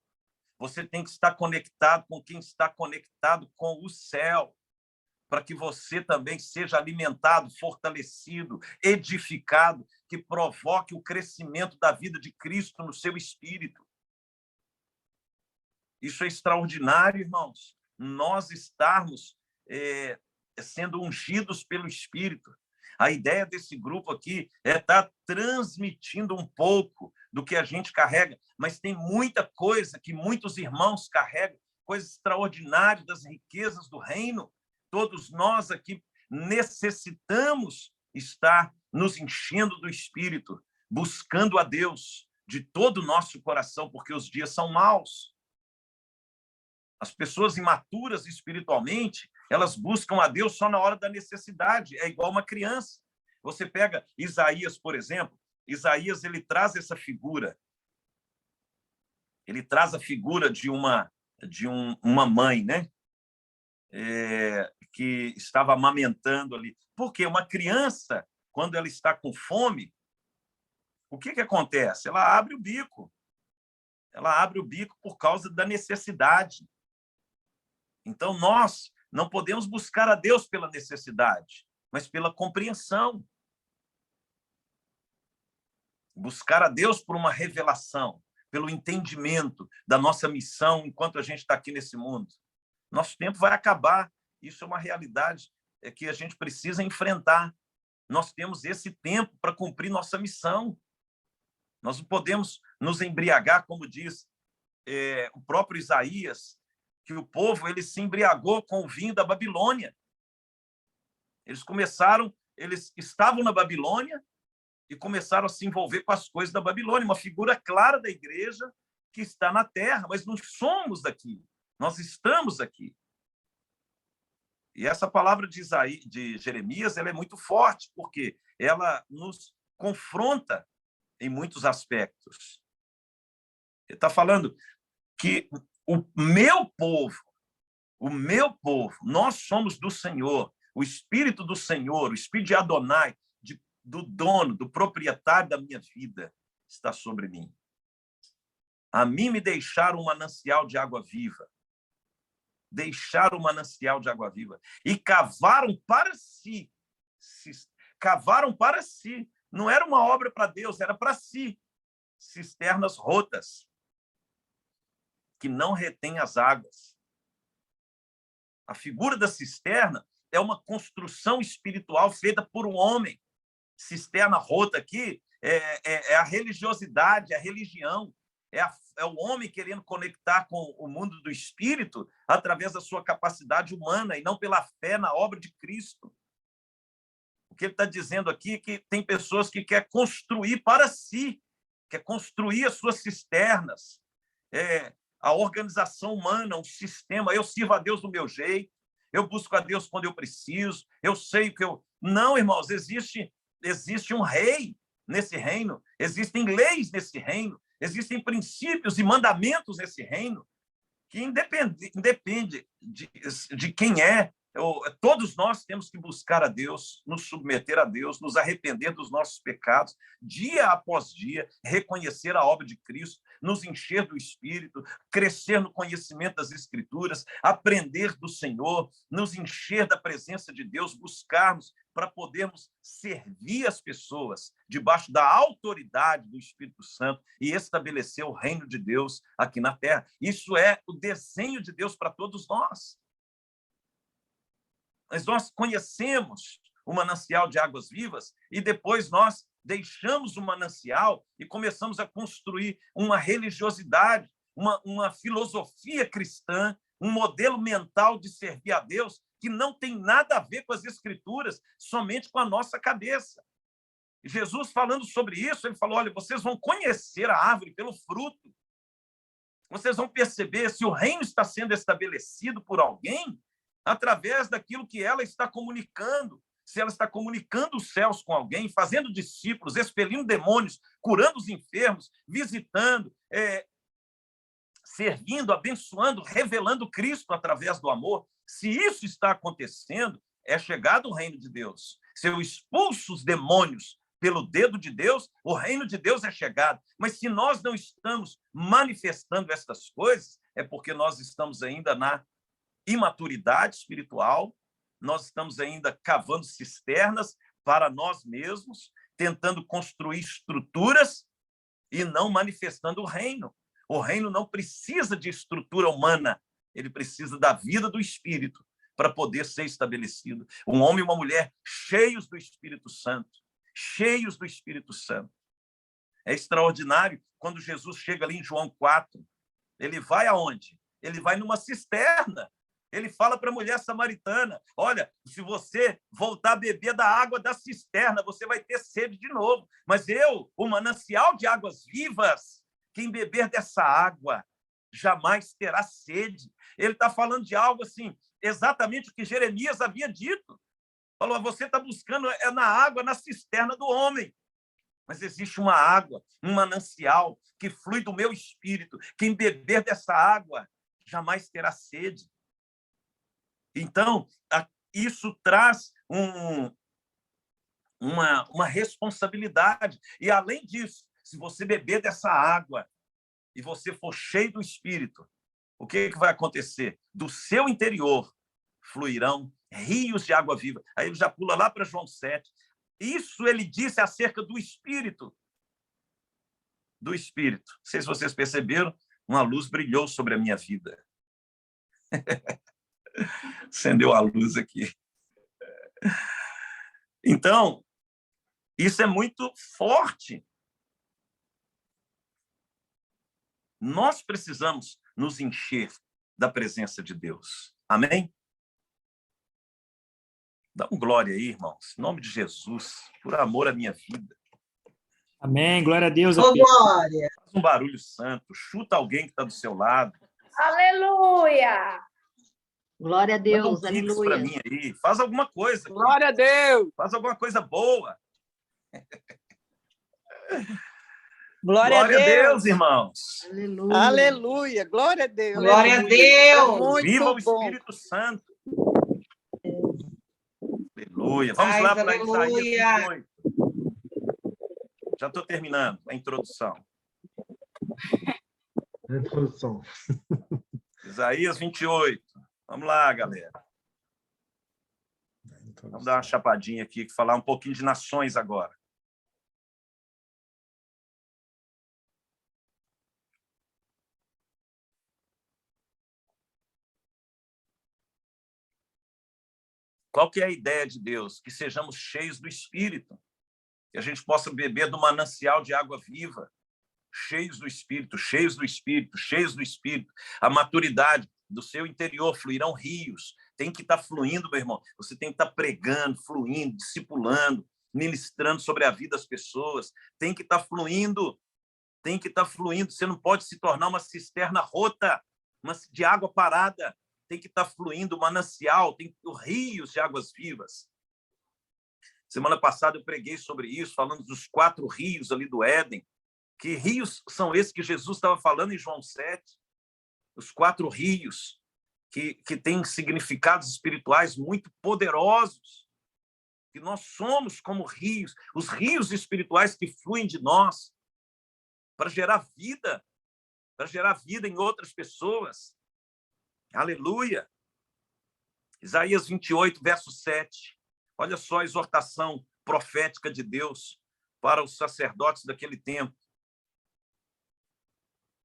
Você tem que estar conectado com quem está conectado com o céu, para que você também seja alimentado, fortalecido, edificado, que provoque o crescimento da vida de Cristo no seu espírito. Isso é extraordinário, irmãos. Nós estarmos sendo ungidos pelo Espírito. A ideia desse grupo aqui é estar transmitindo um pouco do que a gente carrega, mas tem muita coisa que muitos irmãos carregam, coisas extraordinárias das riquezas do reino. Todos nós aqui necessitamos estar nos enchendo do Espírito, buscando a Deus de todo o nosso coração, porque os dias são maus. As pessoas imaturas espiritualmente, elas buscam a Deus só na hora da necessidade. É igual uma criança. Você pega Isaías, por exemplo. Isaías, ele traz essa figura. Ele traz a figura de uma mãe, né? Que estava amamentando ali. Porque uma criança, quando ela está com fome, o que acontece? Ela abre o bico. Ela abre o bico por causa da necessidade. Então, nós não podemos buscar a Deus pela necessidade, mas pela compreensão. Buscar a Deus por uma revelação, pelo entendimento da nossa missão enquanto a gente está aqui nesse mundo. Nosso tempo vai acabar. Isso é uma realidade que a gente precisa enfrentar. Nós temos esse tempo para cumprir nossa missão. Nós não podemos nos embriagar, como diz o próprio Isaías, que o povo ele se embriagou com o vinho da Babilônia. Eles estavam na Babilônia e começaram a se envolver com as coisas da Babilônia, uma figura clara da igreja que está na terra, mas não somos daqui. Nós estamos aqui. E essa palavra de Jeremias ela é muito forte, porque ela nos confronta em muitos aspectos. Ele está falando que o meu povo, nós somos do Senhor, o Espírito do Senhor, o Espírito de Adonai, do dono, do proprietário da minha vida, está sobre mim. A mim me deixaram um manancial de água viva. Deixaram o manancial de água viva e cavaram para si. Cavaram para si. Não era uma obra para Deus, era para si. Cisternas rotas, que não retêm as águas. A figura da cisterna é uma construção espiritual feita por um homem. Cisterna rota aqui é a religiosidade, a religião. É o homem querendo conectar com o mundo do espírito através da sua capacidade humana e não pela fé na obra de Cristo. O que ele está dizendo aqui é que tem pessoas que querem construir para si, quer construir as suas cisternas, a organização humana, um sistema. Eu sirvo a Deus do meu jeito, eu busco a Deus quando eu preciso, eu sei que eu... Não, irmãos, existe um rei nesse reino, existem leis nesse reino, existem princípios e mandamentos nesse reino que independe de quem é. Todos nós temos que buscar a Deus, nos submeter a Deus, nos arrepender dos nossos pecados, dia após dia, reconhecer a obra de Cristo, nos encher do Espírito, crescer no conhecimento das Escrituras, aprender do Senhor, nos encher da presença de Deus, buscarmos para podermos servir as pessoas debaixo da autoridade do Espírito Santo e estabelecer o reino de Deus aqui na terra. Isso é o desenho de Deus para todos nós. Mas nós conhecemos o manancial de águas vivas e depois nós deixamos o manancial e começamos a construir uma religiosidade, uma filosofia cristã, um modelo mental de servir a Deus que não tem nada a ver com as Escrituras, somente com a nossa cabeça. Jesus, falando sobre isso, ele falou, olha, vocês vão conhecer a árvore pelo fruto. Vocês vão perceber se o reino está sendo estabelecido por alguém através daquilo que ela está comunicando. Se ela está comunicando os céus com alguém, fazendo discípulos, expelindo demônios, curando os enfermos, visitando, servindo, abençoando, revelando Cristo através do amor. Se isso está acontecendo, é chegado o reino de Deus. Se eu expulso os demônios pelo dedo de Deus, o reino de Deus é chegado. Mas se nós não estamos manifestando essas coisas, é porque nós estamos ainda na imaturidade espiritual, nós estamos ainda cavando cisternas para nós mesmos, tentando construir estruturas e não manifestando o reino. O reino não precisa de estrutura humana, ele precisa da vida do Espírito para poder ser estabelecido. Um homem e uma mulher cheios do Espírito Santo, cheios do Espírito Santo. É extraordinário quando Jesus chega ali em João 4. Ele vai aonde? Ele vai numa cisterna. Ele fala para a mulher samaritana, olha, se você voltar a beber da água da cisterna, você vai ter sede de novo. Mas eu, o manancial de águas vivas, quem beber dessa água jamais terá sede. Ele está falando de algo assim, exatamente o que Jeremias havia dito. Falou, você está buscando na água, na cisterna do homem. Mas existe uma água, um manancial que flui do meu espírito. Quem beber dessa água jamais terá sede. Então, isso traz uma responsabilidade. E, além disso, se você beber dessa água e você for cheio do Espírito, o que vai acontecer? Do seu interior fluirão rios de água viva. Aí ele já pula lá para João 7. Isso ele disse acerca do Espírito. Do Espírito. Não sei se vocês perceberam, uma luz brilhou sobre a minha vida. Acendeu a luz aqui. Então, isso é muito forte. Nós precisamos nos encher da presença de Deus. Amém? Dá um glória aí, irmãos. Em nome de Jesus, por amor à minha vida. Amém, glória a Deus. Ô, glória! Faz um barulho santo, chuta alguém que está do seu lado. Aleluia! Glória a Deus, manda um pix aleluia. para mim aí. Faz alguma coisa. Glória a Deus! Faz alguma coisa boa. Glória a Deus, irmãos. Aleluia. Aleluia! Glória a Deus! Glória a Deus! Muito Viva o bom. Espírito Santo. Aleluia. Vamos Ai, lá para aleluia. Isaías 28. Já estou terminando a introdução. Introdução. Isaías 28. Vamos lá, galera. Vamos dar uma chapadinha aqui, falar um pouquinho de nações agora. Qual que é a ideia de Deus? Que sejamos cheios do Espírito, que a gente possa beber do manancial de água viva, cheios do Espírito, cheios do Espírito, cheios do Espírito. A maturidade do seu interior fluirão rios. Tem que estar fluindo, meu irmão. Você tem que estar pregando, fluindo, discipulando, ministrando sobre a vida das pessoas. Tem que estar fluindo. Tem que estar fluindo. Você não pode se tornar uma cisterna rota, de água parada. Tem que estar fluindo o manancial, tem rios de águas vivas. Semana passada eu preguei sobre isso, falando dos 4 rios ali do Éden. Que rios são esses que Jesus estava falando em João 7? Os 4 rios que têm significados espirituais muito poderosos. Que nós somos como rios, os rios espirituais que fluem de nós para gerar vida em outras pessoas. Aleluia! Isaías 28, verso 7. Olha só a exortação profética de Deus para os sacerdotes daquele tempo.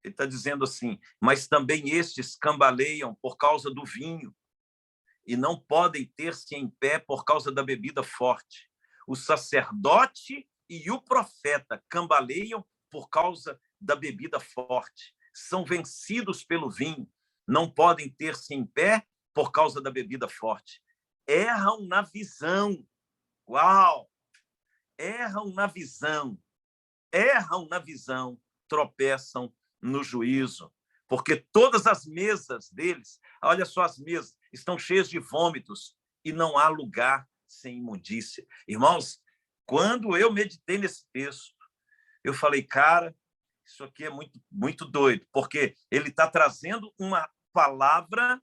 Ele está dizendo assim: mas também estes cambaleiam por causa do vinho e não podem ter-se em pé por causa da bebida forte. O sacerdote e o profeta cambaleiam por causa da bebida forte. São vencidos pelo vinho, não podem ter-se em pé por causa da bebida forte. Erram na visão. Uau! Erram na visão. Erram na visão, tropeçam no juízo. Porque todas as mesas deles, olha só as mesas, estão cheias de vômitos e não há lugar sem imundícia. Irmãos, quando eu meditei nesse texto, eu falei, cara, isso aqui é muito, muito doido, porque ele está trazendo uma palavra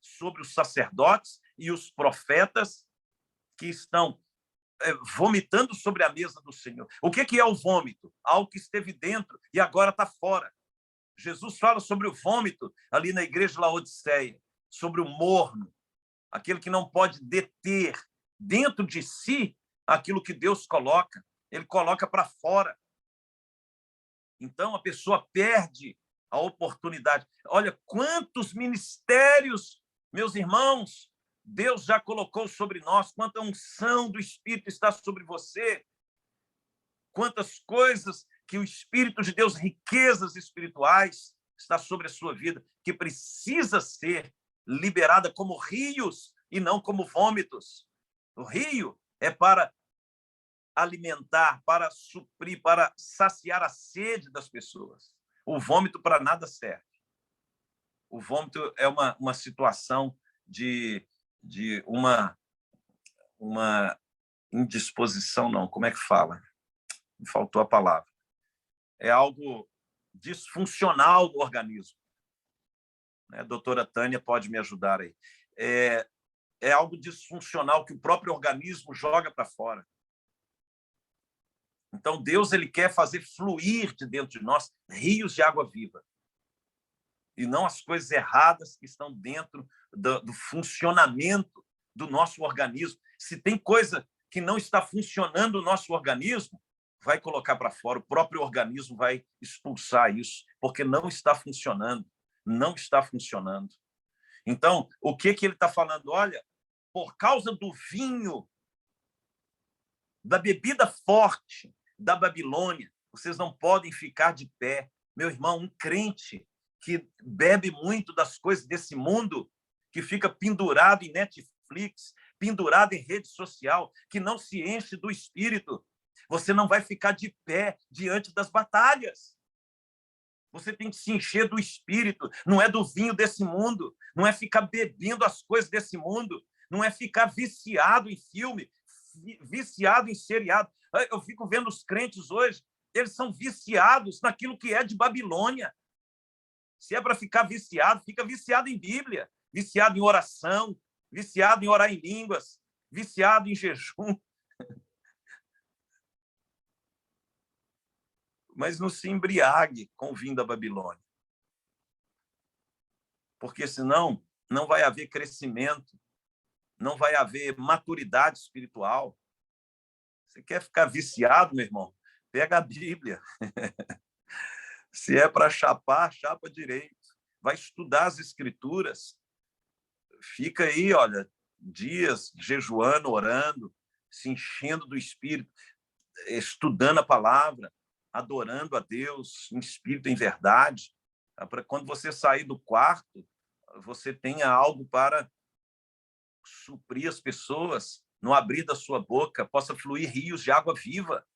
sobre os sacerdotes e os profetas que estão vomitando sobre a mesa do Senhor. O que é o vômito? Algo que esteve dentro e agora está fora. Jesus fala sobre o vômito ali na igreja de Laodiceia, sobre o morno, aquele que não pode deter dentro de si aquilo que Deus coloca, ele coloca para fora. Então, a pessoa perde a oportunidade. Olha, quantos ministérios, meus irmãos, Deus já colocou sobre nós, quanta unção do Espírito está sobre você, quantas coisas que o Espírito de Deus, riquezas espirituais, está sobre a sua vida, que precisa ser liberada como rios e não como vômitos. O rio é para alimentar, para suprir, para saciar a sede das pessoas. O vômito para nada serve. O vômito é uma situação de uma indisposição, não, como é que fala? Me faltou a palavra. É algo disfuncional no organismo. A doutora Tânia pode me ajudar aí. É algo disfuncional que o próprio organismo joga para fora. Então, Deus ele quer fazer fluir de dentro de nós rios de água viva. E não as coisas erradas que estão dentro do funcionamento do nosso organismo. Se tem coisa que não está funcionando no nosso organismo, vai colocar para fora, o próprio organismo vai expulsar isso, porque não está funcionando, não está funcionando. Então, o que ele está falando? Olha, por causa do vinho, da bebida forte da Babilônia, vocês não podem ficar de pé. Meu irmão, um crente que bebe muito das coisas desse mundo, que fica pendurado em Netflix, pendurado em rede social, que não se enche do Espírito, você não vai ficar de pé diante das batalhas. Você tem que se encher do Espírito, não é do vinho desse mundo, não é ficar bebendo as coisas desse mundo, não é ficar viciado em filme, viciado em seriado. Eu fico vendo os crentes hoje, eles são viciados naquilo que é de Babilônia. Se é para ficar viciado, fica viciado em Bíblia, viciado em oração, viciado em orar em línguas, viciado em jejum. Mas não se embriague com o vinho da Babilônia. Porque senão não vai haver crescimento, não vai haver maturidade espiritual. Você quer ficar viciado, meu irmão? Pega a Bíblia. Se é para chapar, chapa direito. Vai estudar as Escrituras. Fica aí, olha, dias jejuando, orando, se enchendo do Espírito, estudando a palavra, adorando a Deus em espírito e em verdade. Para quando você sair do quarto, você tenha algo para suprir as pessoas, no abrir da sua boca, possa fluir rios de água viva.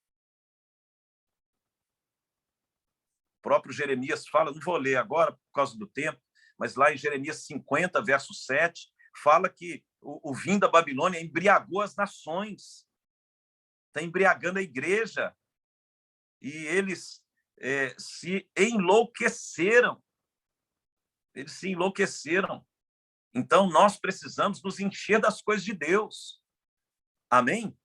O próprio Jeremias fala, não vou ler agora por causa do tempo, mas lá em Jeremias 50, verso 7, fala que o vinho da Babilônia embriagou as nações, está embriagando a igreja, e eles se enlouqueceram. Eles se enlouqueceram. Então, nós precisamos nos encher das coisas de Deus. Amém?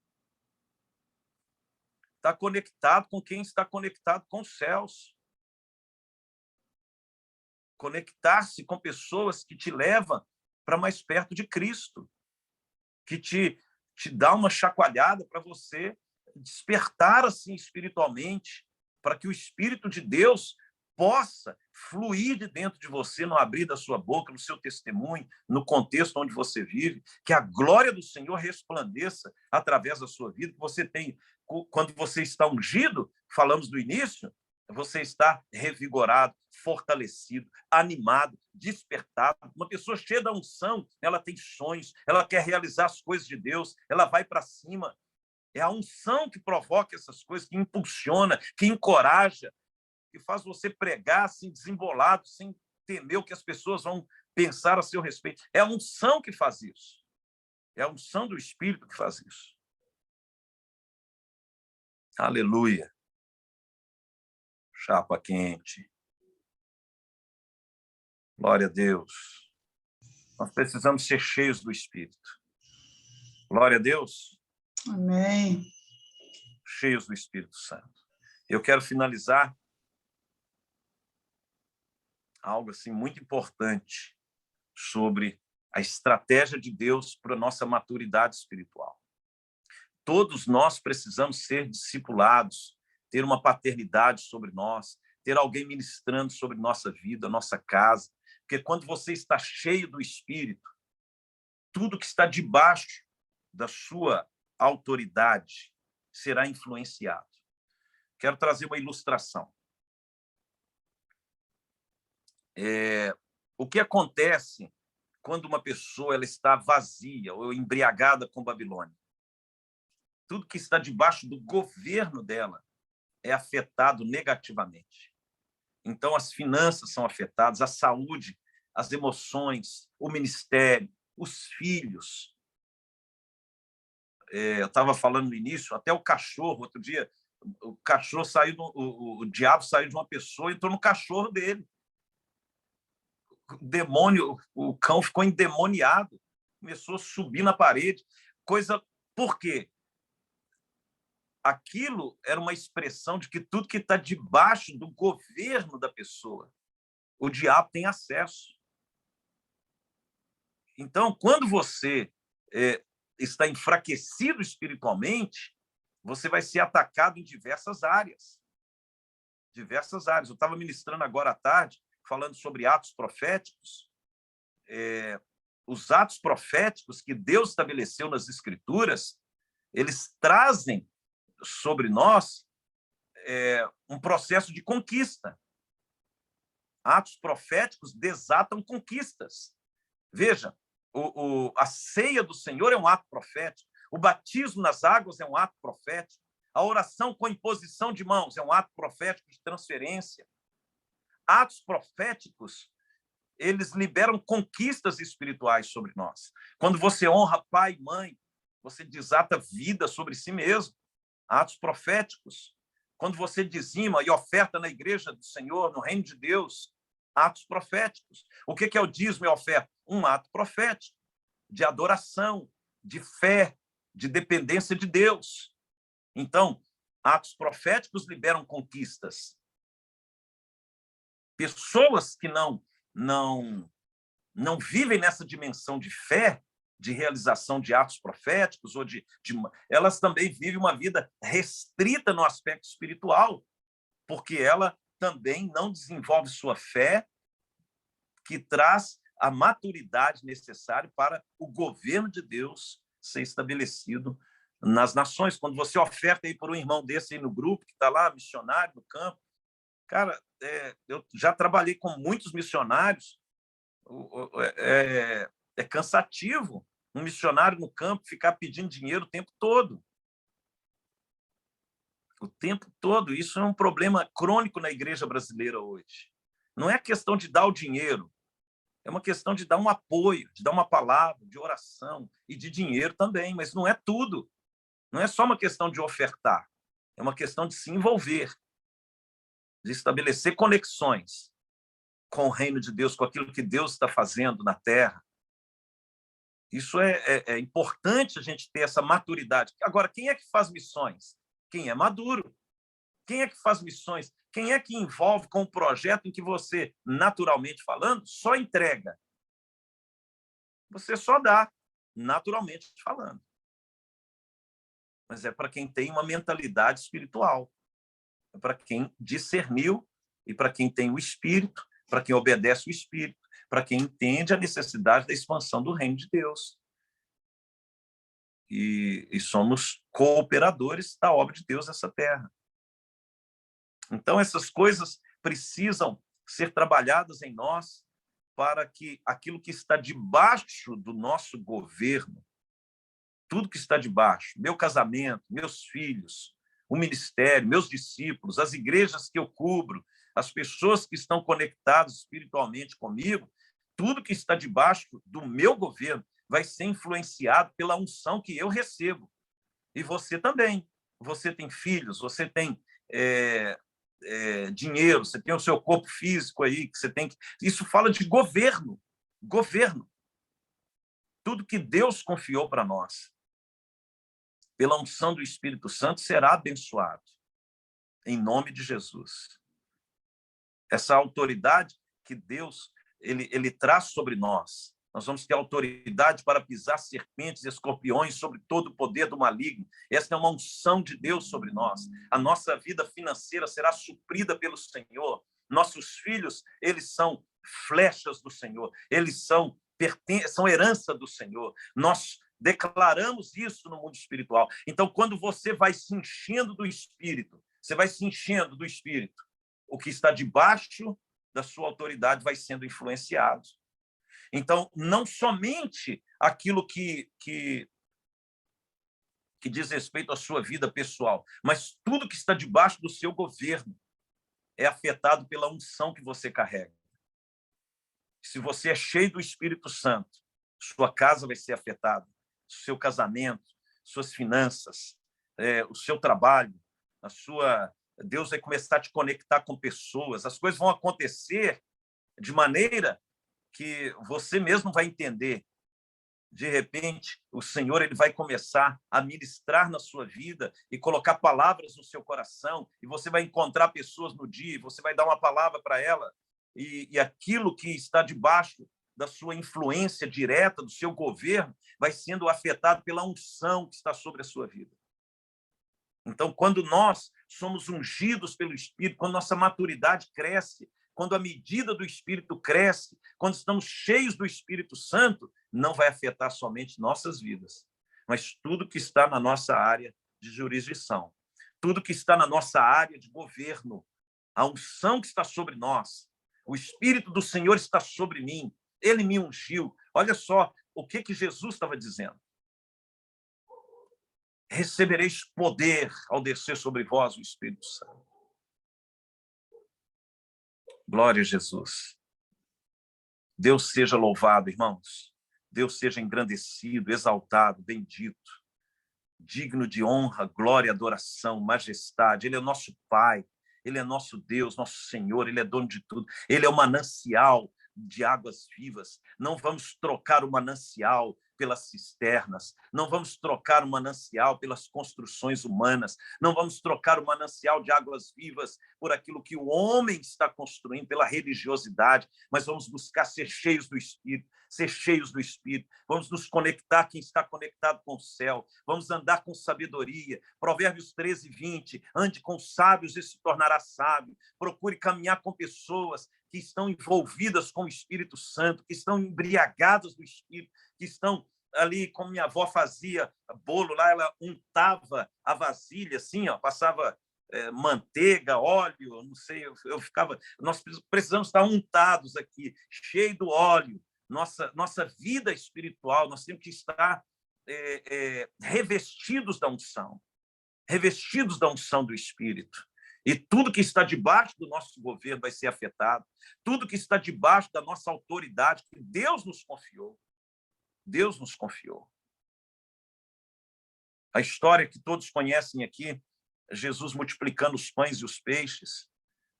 Está conectado com quem está conectado com os céus. Conectar-se com pessoas que te levam para mais perto de Cristo, que te te dar uma chacoalhada para você despertar assim espiritualmente, para que o Espírito de Deus possa fluir de dentro de você, no abrir da sua boca, no seu testemunho, no contexto onde você vive, que a glória do Senhor resplandeça através da sua vida, que você tem, quando você está ungido, falamos do início, você está revigorado, fortalecido, animado, despertado. Uma pessoa cheia da unção, ela tem sonhos, ela quer realizar as coisas de Deus, ela vai para cima. É a unção que provoca essas coisas, que impulsiona, que encoraja, que faz você pregar assim, desembolado, sem temer o que as pessoas vão pensar a seu respeito. É a unção que faz isso. É a unção do Espírito que faz isso. Aleluia. Chapa quente. Glória a Deus. Nós precisamos ser cheios do Espírito. Glória a Deus. Amém. Cheios do Espírito Santo. Eu quero finalizar algo assim muito importante sobre a estratégia de Deus para a nossa maturidade espiritual. Todos nós precisamos ser discipulados, ter uma paternidade sobre nós, ter alguém ministrando sobre nossa vida, nossa casa, porque quando você está cheio do Espírito, tudo que está debaixo da sua autoridade será influenciado. Quero trazer uma ilustração. O que acontece quando uma pessoa ela está vazia ou embriagada com Babilônia? Tudo que está debaixo do governo dela é afetado negativamente. Então, as finanças são afetadas, a saúde, as emoções, o ministério, os filhos. Eu estava falando no início, até o cachorro, outro dia, o cachorro saiu, o diabo saiu de uma pessoa e entrou no cachorro dele. O demônio, o cão ficou endemoniado, começou a subir na parede. Por quê? Aquilo era uma expressão de que tudo que está debaixo do governo da pessoa, o diabo tem acesso. Então, quando você está enfraquecido espiritualmente, você vai ser atacado em diversas áreas. Diversas áreas. Eu estava ministrando agora à tarde, falando sobre atos proféticos. Os atos proféticos que Deus estabeleceu nas Escrituras, eles trazem sobre nós um processo de conquista. Atos proféticos desatam conquistas. Veja, a ceia do Senhor é um ato profético, o batismo nas águas é um ato profético, a oração com imposição de mãos é um ato profético de transferência. Atos proféticos, eles liberam conquistas espirituais sobre nós. Quando você honra pai e mãe, você desata vida sobre si mesmo. Atos proféticos. Quando você dizima e oferta na igreja do Senhor, no reino de Deus, atos proféticos. O que é o dízimo e a oferta? Um ato profético de adoração, de fé, de dependência de Deus. Então, atos proféticos liberam conquistas. Pessoas que não vivem nessa dimensão de fé, de realização de atos proféticos, elas também vivem uma vida restrita no aspecto espiritual, porque ela também não desenvolve sua fé, que traz a maturidade necessária para o governo de Deus ser estabelecido nas nações. Quando você oferta aí por um irmão desse aí no grupo, que está lá, missionário no campo, cara, eu já trabalhei com muitos missionários, é cansativo um missionário no campo ficar pedindo dinheiro o tempo todo. O tempo todo. Isso é um problema crônico na igreja brasileira hoje. Não é questão de dar o dinheiro, é uma questão de dar um apoio, de dar uma palavra, de oração e de dinheiro também, mas não é tudo. Não é só uma questão de ofertar, é uma questão de se envolver, de estabelecer conexões com o reino de Deus, com aquilo que Deus está fazendo na terra. Isso é importante a gente ter essa maturidade. Agora, quem é que faz missões? Quem é maduro. Quem é que faz missões? Quem é que envolve com um projeto em que você, naturalmente falando, só entrega? Você só dá, naturalmente falando. mas é para quem tem uma mentalidade espiritual. É para quem discerniu e para quem tem o Espírito, para quem obedece o Espírito, para quem entende a necessidade da expansão do reino de Deus. E somos cooperadores da obra de Deus nessa terra. Então, essas coisas precisam ser trabalhadas em nós para que aquilo que está debaixo do nosso governo, tudo que está debaixo, meu casamento, meus filhos, o ministério, meus discípulos, as igrejas que eu cubro, as pessoas que estão conectadas espiritualmente comigo, tudo que está debaixo do meu governo vai ser influenciado pela unção que eu recebo. E você também. Você tem filhos, você tem dinheiro, você tem o seu corpo físico aí, que você tem que... Isso fala de governo. Governo. Tudo que Deus confiou para nós, pela unção do Espírito Santo, será abençoado. Em nome de Jesus. Essa autoridade que Deus ele traz sobre nós. Nós vamos ter autoridade para pisar serpentes e escorpiões sobre todo o poder do maligno. Essa é uma unção de Deus sobre nós. A nossa vida financeira será suprida pelo Senhor. Nossos filhos, eles são flechas do Senhor. Eles são herança do Senhor. Nós declaramos isso no mundo espiritual. Então, quando você vai se enchendo do Espírito, você vai se enchendo do Espírito, o que está debaixo da sua autoridade vai sendo influenciado. Então, não somente aquilo que diz respeito à sua vida pessoal, mas tudo que está debaixo do seu governo é afetado pela unção que você carrega. Se você é cheio do Espírito Santo, sua casa vai ser afetada, seu casamento, suas finanças, o seu trabalho, Deus vai começar a te conectar com pessoas, as coisas vão acontecer de maneira que você mesmo vai entender. De repente, o Senhor ele vai começar a ministrar na sua vida e colocar palavras no seu coração, e você vai encontrar pessoas no dia, e você vai dar uma palavra para ela, e aquilo que está debaixo da sua influência direta, do seu governo, vai sendo afetado pela unção que está sobre a sua vida. Então, quando nós somos ungidos pelo Espírito, quando nossa maturidade cresce, quando a medida do Espírito cresce, quando estamos cheios do Espírito Santo, não vai afetar somente nossas vidas, mas tudo que está na nossa área de jurisdição, tudo que está na nossa área de governo, a unção que está sobre nós, o Espírito do Senhor está sobre mim, ele me ungiu. Olha só o que Jesus estava dizendo. Recebereis poder ao descer sobre vós o Espírito Santo. Glória a Jesus. Deus seja louvado, irmãos. Deus seja engrandecido, exaltado, bendito, digno de honra, glória, adoração, majestade. Ele é o nosso Pai, ele é nosso Deus, nosso Senhor, ele é dono de tudo. Ele é o manancial de águas vivas. Não vamos trocar o manancial pelas cisternas, não vamos trocar o manancial pelas construções humanas, não vamos trocar o manancial de águas vivas por aquilo que o homem está construindo, pela religiosidade, mas vamos buscar ser cheios do Espírito, ser cheios do Espírito, vamos nos conectar, quem está conectado com o céu, vamos andar com sabedoria. Provérbios 13:20, ande com sábios e se tornará sábio, procure caminhar com pessoas que estão envolvidas com o Espírito Santo, que estão embriagadas do Espírito, que estão ali, como minha avó fazia bolo lá, ela untava a vasilha assim, ó, passava manteiga, óleo, não sei, eu ficava... Nós precisamos estar untados aqui, cheio do óleo. Nossa vida espiritual, nós temos que estar revestidos da unção do Espírito. E tudo que está debaixo do nosso governo vai ser afetado. Tudo que está debaixo da nossa autoridade, que Deus nos confiou. Deus nos confiou. A história que todos conhecem aqui, Jesus multiplicando os pães e os peixes,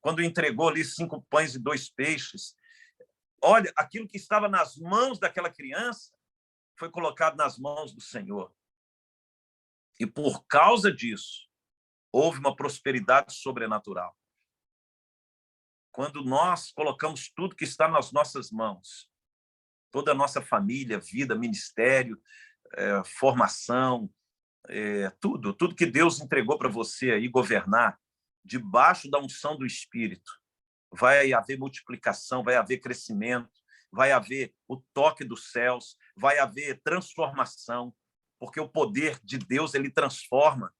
quando entregou ali 5 pães e 2 peixes, olha, aquilo que estava nas mãos daquela criança foi colocado nas mãos do Senhor. E por causa disso, houve uma prosperidade sobrenatural. Quando nós colocamos tudo que está nas nossas mãos, toda a nossa família, vida, ministério, formação, tudo que Deus entregou para você aí governar, debaixo da unção do Espírito, vai haver multiplicação, vai haver crescimento, vai haver o toque dos céus, vai haver transformação, porque o poder de Deus, ele transforma.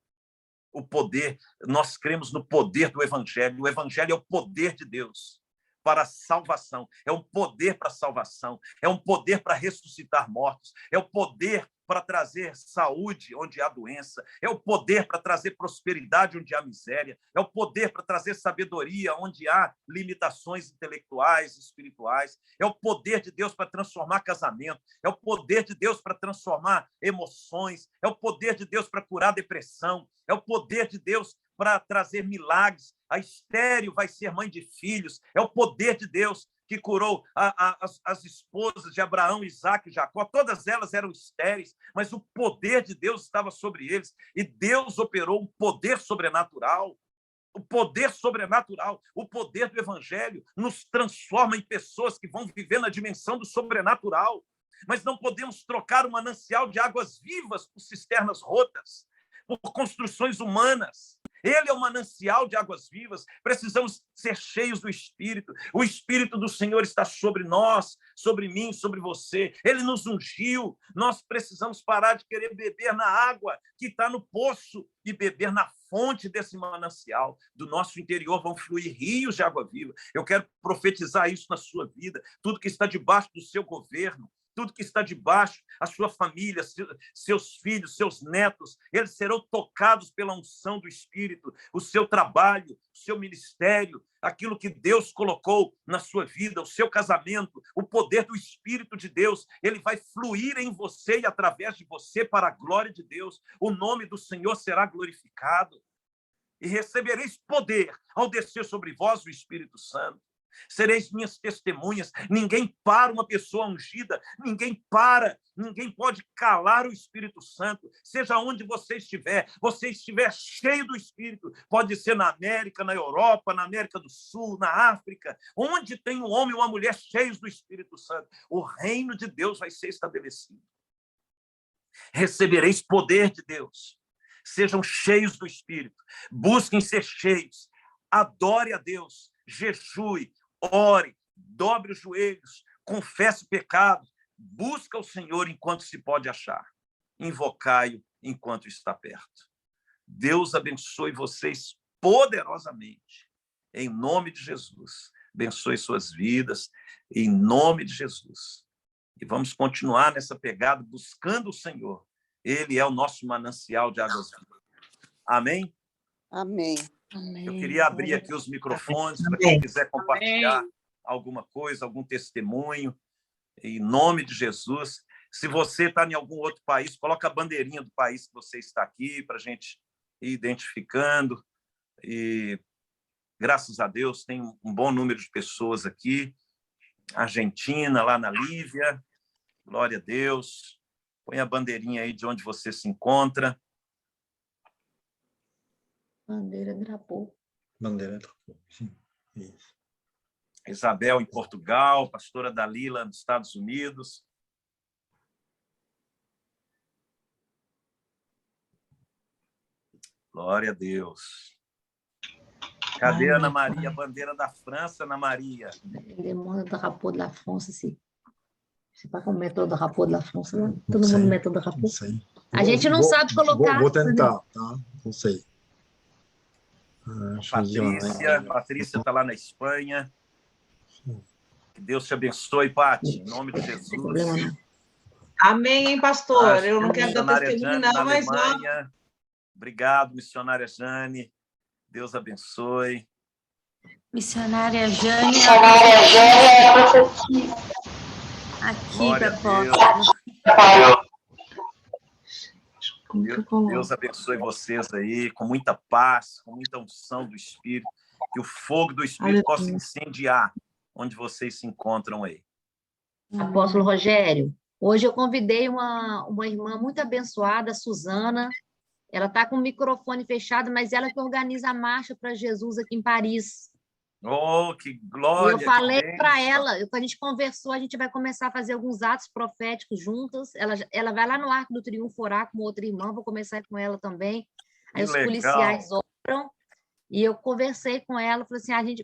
O poder, nós cremos no poder do Evangelho. O Evangelho é o poder de Deus para a salvação, é um poder para a salvação, é um poder para ressuscitar mortos, é o poder para trazer saúde onde há doença, é o poder para trazer prosperidade onde há miséria, é o poder para trazer sabedoria onde há limitações intelectuais, espirituais, é o poder de Deus para transformar casamento, é o poder de Deus para transformar emoções, é o poder de Deus para curar depressão, é o poder de Deus para trazer milagres. A estéril vai ser mãe de filhos, é o poder de Deus que curou as esposas de Abraão, Isaque e Jacó. Todas elas eram estéreis, mas o poder de Deus estava sobre eles. E Deus operou um poder sobrenatural. O poder sobrenatural, o poder do Evangelho nos transforma em pessoas que vão viver na dimensão do sobrenatural. Mas não podemos trocar um manancial de águas vivas por cisternas rotas, por construções humanas. Ele é o manancial de águas vivas. Precisamos ser cheios do Espírito. O Espírito do Senhor está sobre nós, sobre mim, sobre você. Ele nos ungiu. Nós precisamos parar de querer beber na água que está no poço e beber na fonte desse manancial. Do nosso interior vão fluir rios de água viva. Eu quero profetizar isso na sua vida. Tudo que está debaixo do seu governo, tudo que está debaixo, a sua família, seus filhos, seus netos, eles serão tocados pela unção do Espírito, o seu trabalho, o seu ministério, aquilo que Deus colocou na sua vida, o seu casamento, o poder do Espírito de Deus, ele vai fluir em você e através de você para a glória de Deus. O nome do Senhor será glorificado e recebereis poder ao descer sobre vós o Espírito Santo. Sereis minhas testemunhas. Ninguém para uma pessoa ungida, ninguém pode calar o Espírito Santo. Seja onde você estiver cheio do Espírito, pode ser na América, na Europa, na América do Sul, na África, onde tem um homem e uma mulher cheios do Espírito Santo, o reino de Deus vai ser estabelecido. Recebereis poder de Deus. Sejam cheios do Espírito, busquem ser cheios, adore a Deus, jejue, ore, dobre os joelhos, confesse o pecado, busca o Senhor enquanto se pode achar, invocai-o enquanto está perto. Deus abençoe vocês poderosamente, em nome de Jesus. Abençoe suas vidas, em nome de Jesus. E vamos continuar nessa pegada, buscando o Senhor. Ele é o nosso manancial de águas vivas. Amém? Amém. Eu queria abrir aqui os microfones para quem quiser compartilhar alguma coisa, algum testemunho, em nome de Jesus. Se você está em algum outro país, coloca a bandeirinha do país que você está aqui para a gente ir identificando. E, graças a Deus, tem um bom número de pessoas aqui. Argentina, lá na Lívia. Glória a Deus. Põe a bandeirinha aí de onde você se encontra. Bandeira drapou. Bandeira drapou, sim. Isso. Isabel, em Portugal, pastora Dalila, nos Estados Unidos. Glória a Deus. Cadê Ana Maria? A bandeira da França, Ana Maria. Le monde drapeau de la France, sim. C'est pas como méthode drapeau de la France, né? Todo mundo méthode drapeau. A gente não sabe colocar. Vou tentar, tá? Não sei. Patrícia está lá na Espanha. Que Deus te abençoe, Pati, em nome de Jesus. Amém, hein, pastor? Eu não quero dar testemunho, não, mas ó. Obrigado, missionária Jane. Deus abençoe. Missionária Jane. Aqui da porta. Deus abençoe vocês aí, com muita paz, com muita unção do Espírito, que o fogo do Espírito possa incendiar onde vocês se encontram aí. Apóstolo Rogério, hoje eu convidei uma irmã muito abençoada, Suzana. Ela está com o microfone fechado, mas ela que organiza a marcha para Jesus aqui em Paris. Oh, que E glória! eu que falei para bênção. ela, a gente conversou, a gente vai começar a fazer alguns atos proféticos juntas. Ela vai lá no Arco do Triunfo orar com outra irmã, vou começar com ela também. Aí Que os legal. policiais oram, e eu conversei com ela, falei assim,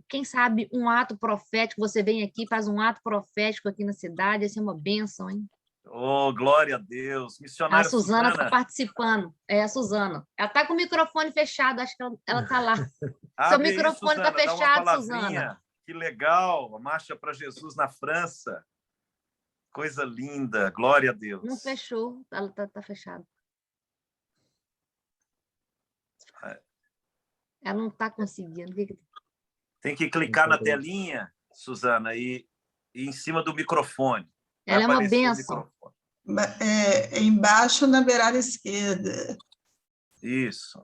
quem sabe um ato profético, você vem aqui, faz um ato profético aqui na cidade, ia ser uma bênção, hein? Oh, glória a Deus. A Missionária Suzana está Suzana. participando. É a Suzana. Ela está com o microfone fechado, acho que ela está lá. Seu Abre aí, microfone está Suzana, dá uma fechado, palavrinha. Suzana. Que legal. A Marcha para Jesus na França. Coisa linda. Glória a Deus. Não fechou, ela está fechado. Ela não está conseguindo. Tem que clicar na telinha, Suzana, e em cima do microfone. Vai Ela é uma aparecer o bênção. microfone. Embaixo na beirada esquerda. Isso.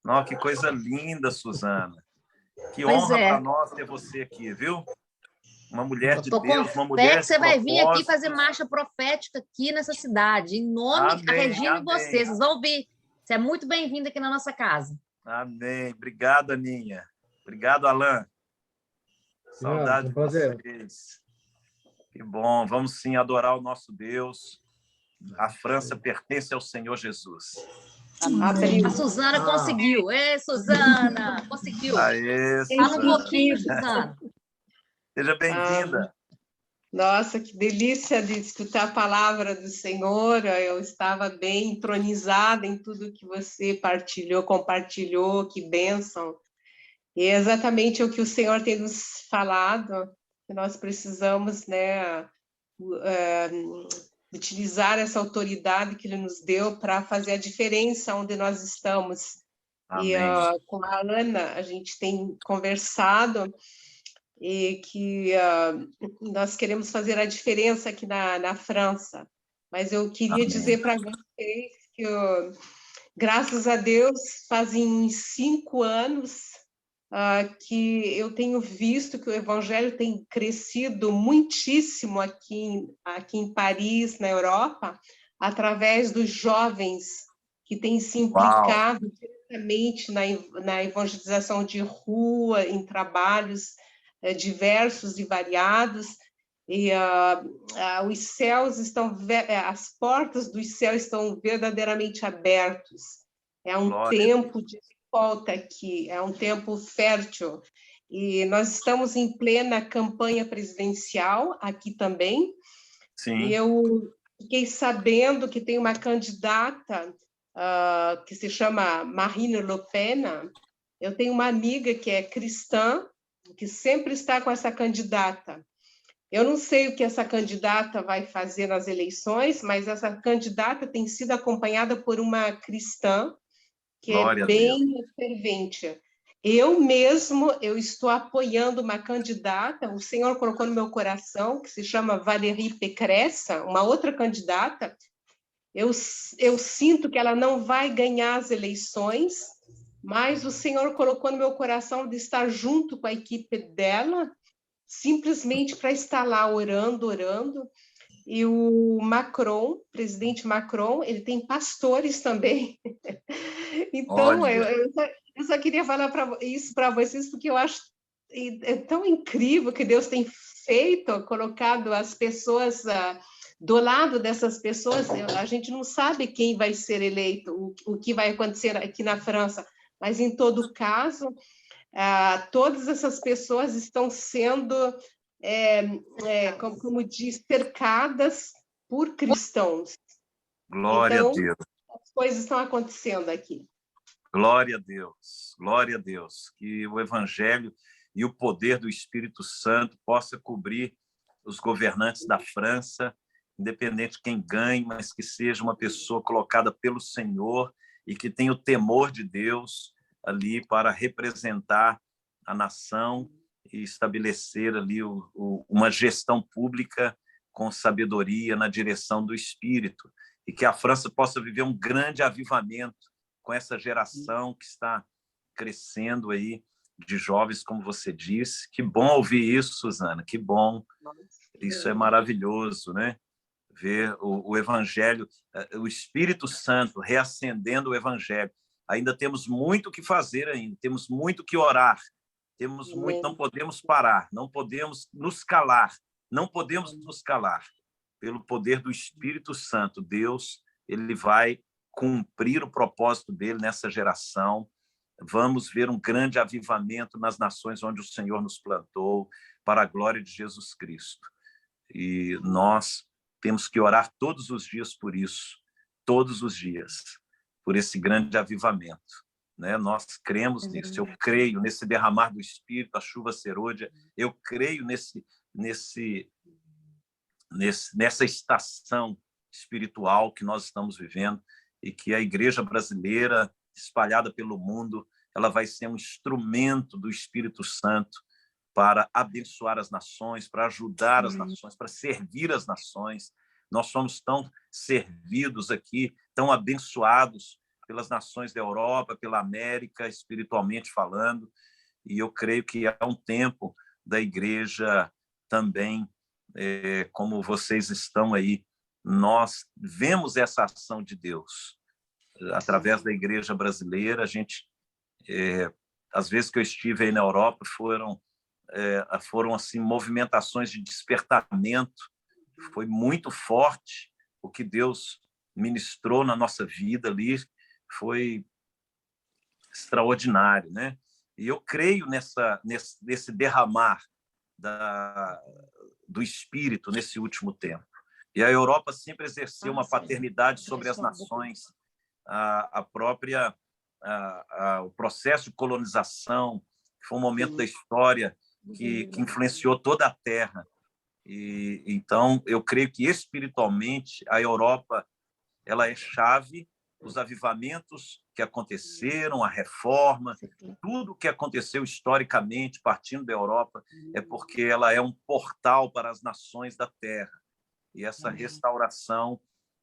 Nossa, que coisa linda, Suzana. Que Pois honra é. para nós ter você aqui, viu? Uma mulher de Estou com Deus, uma fé mulher que você vai vir aqui propósitos. fazer marcha profética aqui nessa cidade, em nome Amém, a Regina e amém. vocês. Vocês vão vir. Você é muito bem-vindo aqui na nossa casa. Amém. Obrigado, Aninha. Obrigado, Alain. Saudade de vocês. Que bom. Vamos sim adorar o nosso Deus. A França pertence ao Senhor Jesus. A Suzana conseguiu. Ê, Suzana, conseguiu. Aê, Fala um Suzana. pouquinho, Suzana. Seja bem-vinda. Nossa, que delícia de escutar a palavra do Senhor. Eu estava bem entronizada em tudo que você compartilhou, que bênção. E é exatamente o que o Senhor tem nos falado, que nós precisamos, né, utilizar essa autoridade que Ele nos deu para fazer a diferença onde nós estamos. Amém. E com a Ana, a gente tem conversado e que nós queremos fazer a diferença aqui na França. Mas eu queria dizer para vocês que, graças a Deus, fazem 5 anos que eu tenho visto que o Evangelho tem crescido muitíssimo aqui em Paris, na Europa, através dos jovens que têm se implicado diretamente na evangelização de rua, em trabalhos diversos e variados, e os céus as portas dos céus estão verdadeiramente abertos. É um tempo de volta aqui, é um tempo fértil, e nós estamos em plena campanha presidencial aqui também. Sim. E eu fiquei sabendo que tem uma candidata que se chama Marine Le Pen. Eu tenho uma amiga que é cristã, que sempre está com essa candidata. Eu não sei o que essa candidata vai fazer nas eleições, mas essa candidata tem sido acompanhada por uma cristã que Glória é bem fervente. Eu estou apoiando uma candidata, o Senhor colocou no meu coração, que se chama Valérie Pécresse, uma outra candidata. Eu sinto que ela não vai ganhar as eleições, mas o Senhor colocou no meu coração de estar junto com a equipe dela, simplesmente para estar lá orando. E o Macron, presidente Macron, ele tem pastores também. Então, eu só queria falar isso para vocês, porque eu acho tão incrível que Deus tem feito, colocado as pessoas do lado dessas pessoas. A gente não sabe quem vai ser eleito, o que vai acontecer aqui na França, mas, em todo caso, todas essas pessoas estão sendo, como diz, cercadas por cristãos. Glória então, a Deus. As coisas estão acontecendo aqui. Glória a Deus. Glória a Deus. Que o Evangelho e o poder do Espírito Santo possa cobrir os governantes da França, independente de quem ganhe, mas que seja uma pessoa colocada pelo Senhor e que tenha o temor de Deus ali para representar a nação e estabelecer ali uma gestão pública com sabedoria na direção do Espírito, e que a França possa viver um grande avivamento com essa geração que está crescendo aí de jovens, como você disse. Que bom ouvir isso, Suzana, que bom. Isso é maravilhoso, né? Ver o Evangelho, o Espírito Santo reacendendo o Evangelho. Ainda temos muito que fazer ainda, temos muito que orar, Temos Amém. muito, não podemos parar, não podemos nos calar, não podemos nos calar. Pelo poder do Espírito Santo, Deus, ele vai cumprir o propósito dele nessa geração. Vamos ver um grande avivamento nas nações onde o Senhor nos plantou, para a glória de Jesus Cristo. E nós temos que orar todos os dias por isso, todos os dias, por esse grande avivamento, né? Nós cremos nisso, eu creio nesse derramar do Espírito, a chuva serôdia, eu creio nessa estação espiritual que nós estamos vivendo e que a igreja brasileira, espalhada pelo mundo, ela vai ser um instrumento do Espírito Santo para abençoar as nações, para ajudar as nações, para servir as nações. Nós somos tão servidos aqui, tão abençoados pelas nações da Europa, pela América, espiritualmente falando, e eu creio que é um tempo da igreja também, como vocês estão aí, nós vemos essa ação de Deus através da igreja brasileira. A gente, às vezes que eu estive aí na Europa, foram assim movimentações de despertamento. Foi muito forte o que Deus ministrou na nossa vida ali, foi extraordinário, né? E eu creio nesse derramar do Espírito nesse último tempo. E a Europa sempre exerceu uma paternidade sobre as nações, o processo de colonização, que foi um momento da história que influenciou toda a Terra. E então eu creio que espiritualmente a Europa ela é chave. Os avivamentos que aconteceram, a reforma, tudo que aconteceu historicamente partindo da Europa é porque ela é um portal para as nações da Terra. E essa restauração,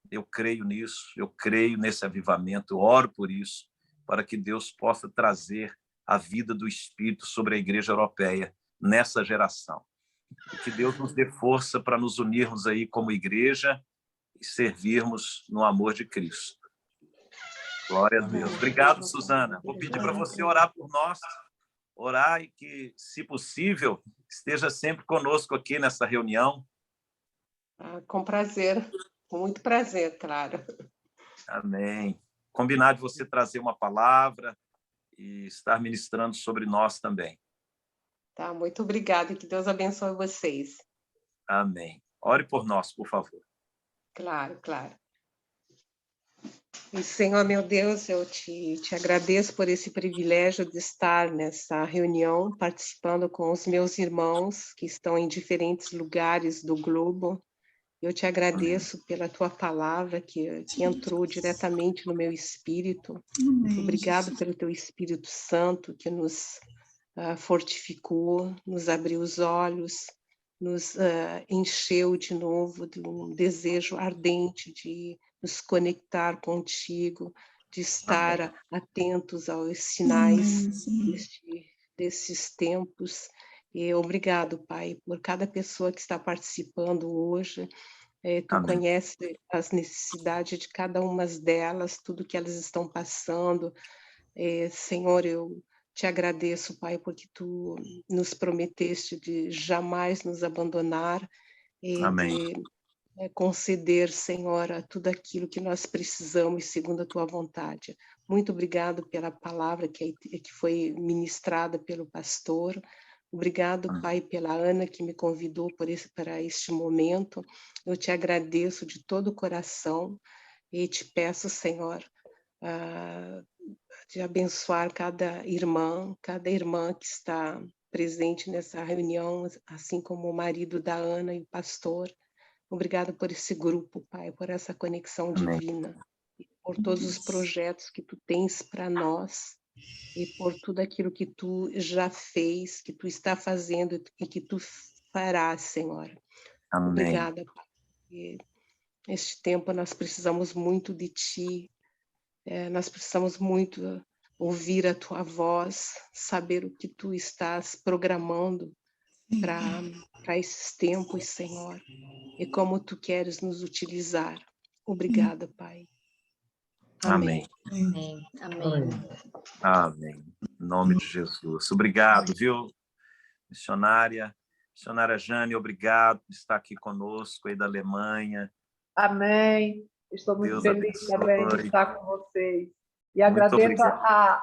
eu creio nisso, eu creio nesse avivamento, eu oro por isso, para que Deus possa trazer a vida do Espírito sobre a Igreja Europeia nessa geração. E que Deus nos dê força para nos unirmos aí como igreja e servirmos no amor de Cristo. Glória a Deus. Obrigado, Suzana. Vou pedir para você orar por nós, orar e que, se possível, esteja sempre conosco aqui nessa reunião. Com prazer, com muito prazer, claro. Amém. Combinar de você trazer uma palavra e estar ministrando sobre nós também. Tá, muito obrigada, que Deus abençoe vocês. Amém. Ore por nós, por favor. Claro, claro. E, Senhor, meu Deus, eu te agradeço por esse privilégio de estar nessa reunião, participando com os meus irmãos que estão em diferentes lugares do globo. Eu te agradeço pela tua palavra que entrou diretamente no meu espírito. Obrigado pelo teu Espírito Santo que nos fortificou, nos abriu os olhos, nos encheu de novo de um desejo ardente de nos conectar contigo, de estar atentos aos sinais desses tempos. E obrigado, Pai, por cada pessoa que está participando hoje. Tu conheces as necessidades de cada uma delas, tudo que elas estão passando. Senhor, eu te agradeço, Pai, porque tu nos prometeste de jamais nos abandonar e de conceder, Senhor, tudo aquilo que nós precisamos segundo a tua vontade. Muito obrigado pela palavra que foi ministrada pelo pastor. Obrigado, Pai, pela Ana que me convidou para este momento. Eu te agradeço de todo o coração e te peço, Senhor, de abençoar cada irmã que está presente nessa reunião, assim como o marido da Ana e o pastor. Obrigado por esse grupo, Pai, por essa conexão divina, e por todos os projetos que tu tens para nós e por tudo aquilo que tu já fez, que tu está fazendo e que tu farás, Senhor. Amém. Obrigada, Pai. E neste tempo nós precisamos muito de ti, nós precisamos muito ouvir a tua voz, saber o que tu estás programando para esses tempos, Senhor, e como tu queres nos utilizar. Obrigada, Pai. Amém. Amém. Amém. Amém. Em nome de Jesus. Obrigado, viu, missionária? Missionária Jane, obrigado por estar aqui conosco aí da Alemanha. Amém. Estou muito Deus feliz abençoe. também de estar com vocês. E Muito agradeço obrigado.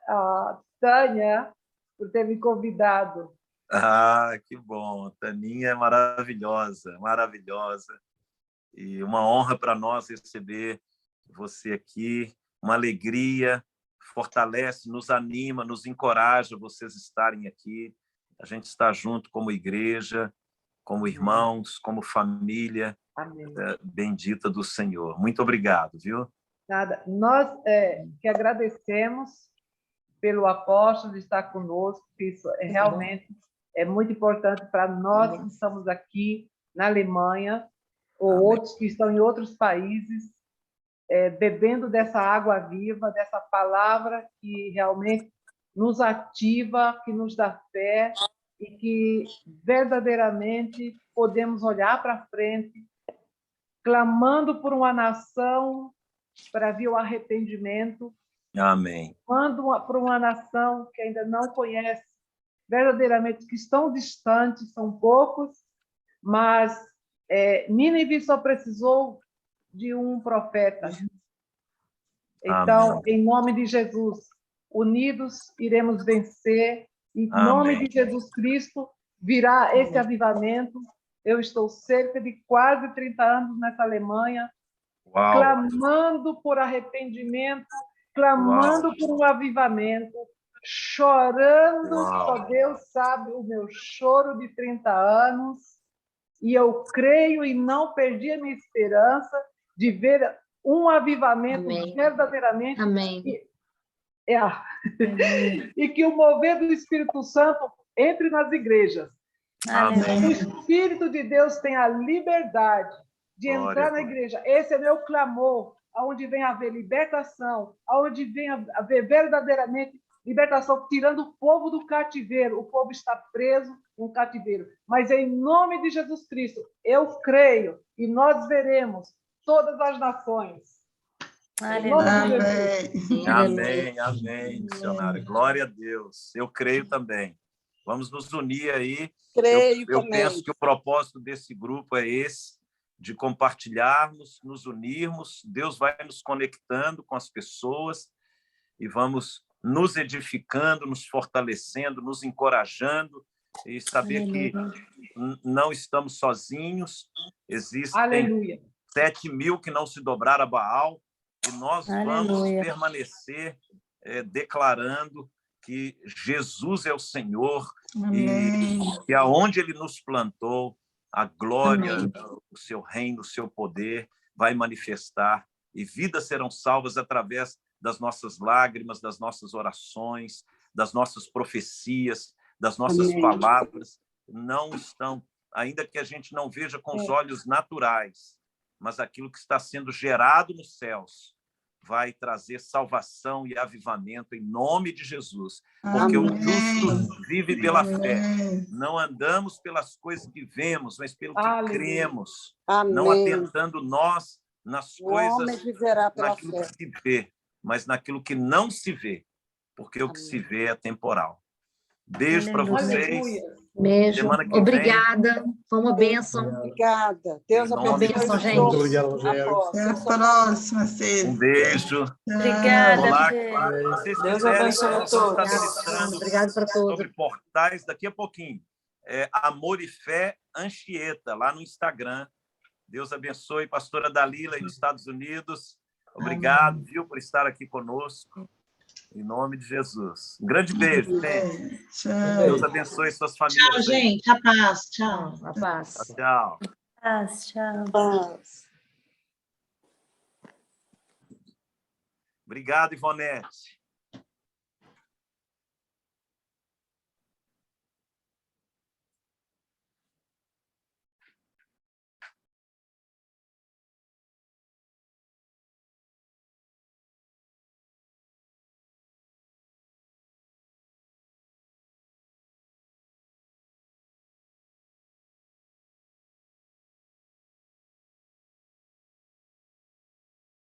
a Tânia por ter me convidado. Que bom. Taninha é maravilhosa, maravilhosa. E uma honra para nós receber você aqui, uma alegria, fortalece, nos anima, nos encoraja vocês estarem aqui. A gente está junto como igreja, como irmãos, como família. Amém. Bendita do Senhor. Muito obrigado, viu? Nada. Nós que agradecemos pelo apóstolo de estar conosco, que isso realmente é muito importante para nós que estamos aqui na Alemanha, ou Amém. outros que estão em outros países, bebendo dessa água viva, dessa palavra que realmente nos ativa, que nos dá fé e que verdadeiramente podemos olhar para frente, clamando por uma nação para vir o arrependimento. Amém. Clamando por uma nação que ainda não conhece verdadeiramente, que estão distantes, são poucos, mas Nínive só precisou de um profeta. Então, em nome de Jesus, unidos iremos vencer. Em nome de Jesus Cristo, virá esse avivamento. Eu estou cerca de quase 30 anos nessa Alemanha, clamando por arrependimento, clamando por um avivamento, chorando, só Deus sabe o meu choro de 30 anos, e eu creio e não perdi a minha esperança de ver um avivamento verdadeiramente. Amém. E que o mover do Espírito Santo entre nas igrejas. Amém. O Espírito de Deus tem a liberdade de entrar na igreja. Esse é meu clamor, aonde vem haver libertação, aonde vem haver verdadeiramente libertação, tirando o povo do cativeiro. O povo está preso no cativeiro. Mas em nome de Jesus Cristo, eu creio e nós veremos todas as nações. Amém, amém, missionário. Glória a Deus. Eu creio também. Vamos nos unir aí. Eu penso que o propósito desse grupo é esse, de compartilharmos, nos unirmos. Deus vai nos conectando com as pessoas e vamos nos edificando, nos fortalecendo, nos encorajando e saber que não estamos sozinhos. Existem 7.000 que não se dobraram a Baal e nós vamos permanecer declarando que Jesus é o Senhor. Amém. E aonde Ele nos plantou, a glória, o seu reino, o seu poder vai manifestar e vidas serão salvas através das nossas lágrimas, das nossas orações, das nossas profecias, das nossas palavras. Não estão, ainda que a gente não veja com os olhos naturais, mas aquilo que está sendo gerado nos céus vai trazer salvação e avivamento em nome de Jesus, porque o justo vive pela fé. Não andamos pelas coisas que vemos, mas pelo que cremos, não atentando nós nas coisas, naquilo que se vê, mas naquilo que não se vê, porque o que se vê é temporal. Beijo para vocês. Beijo. Obrigada. Foi uma bênção. Obrigada. Deus abençoe, gente. Muito obrigado, Rogério. Até a próxima, Cê. Um beijo. Obrigada. Olá, se vocês Deus quiserem, abençoe a nós vamos estar todos. ministrando Obrigada para todos. sobre portais daqui a pouquinho. Amor e Fé Anchieta, lá no Instagram. Deus abençoe, pastora Dalila, aí dos Estados Unidos. Obrigado, viu, por estar aqui conosco. Em nome de Jesus. Um grande beijo, gente. Deus abençoe suas famílias. Tchau, gente. A paz. Tchau. A paz. Tchau. Tchau. Obrigado, Ivonete.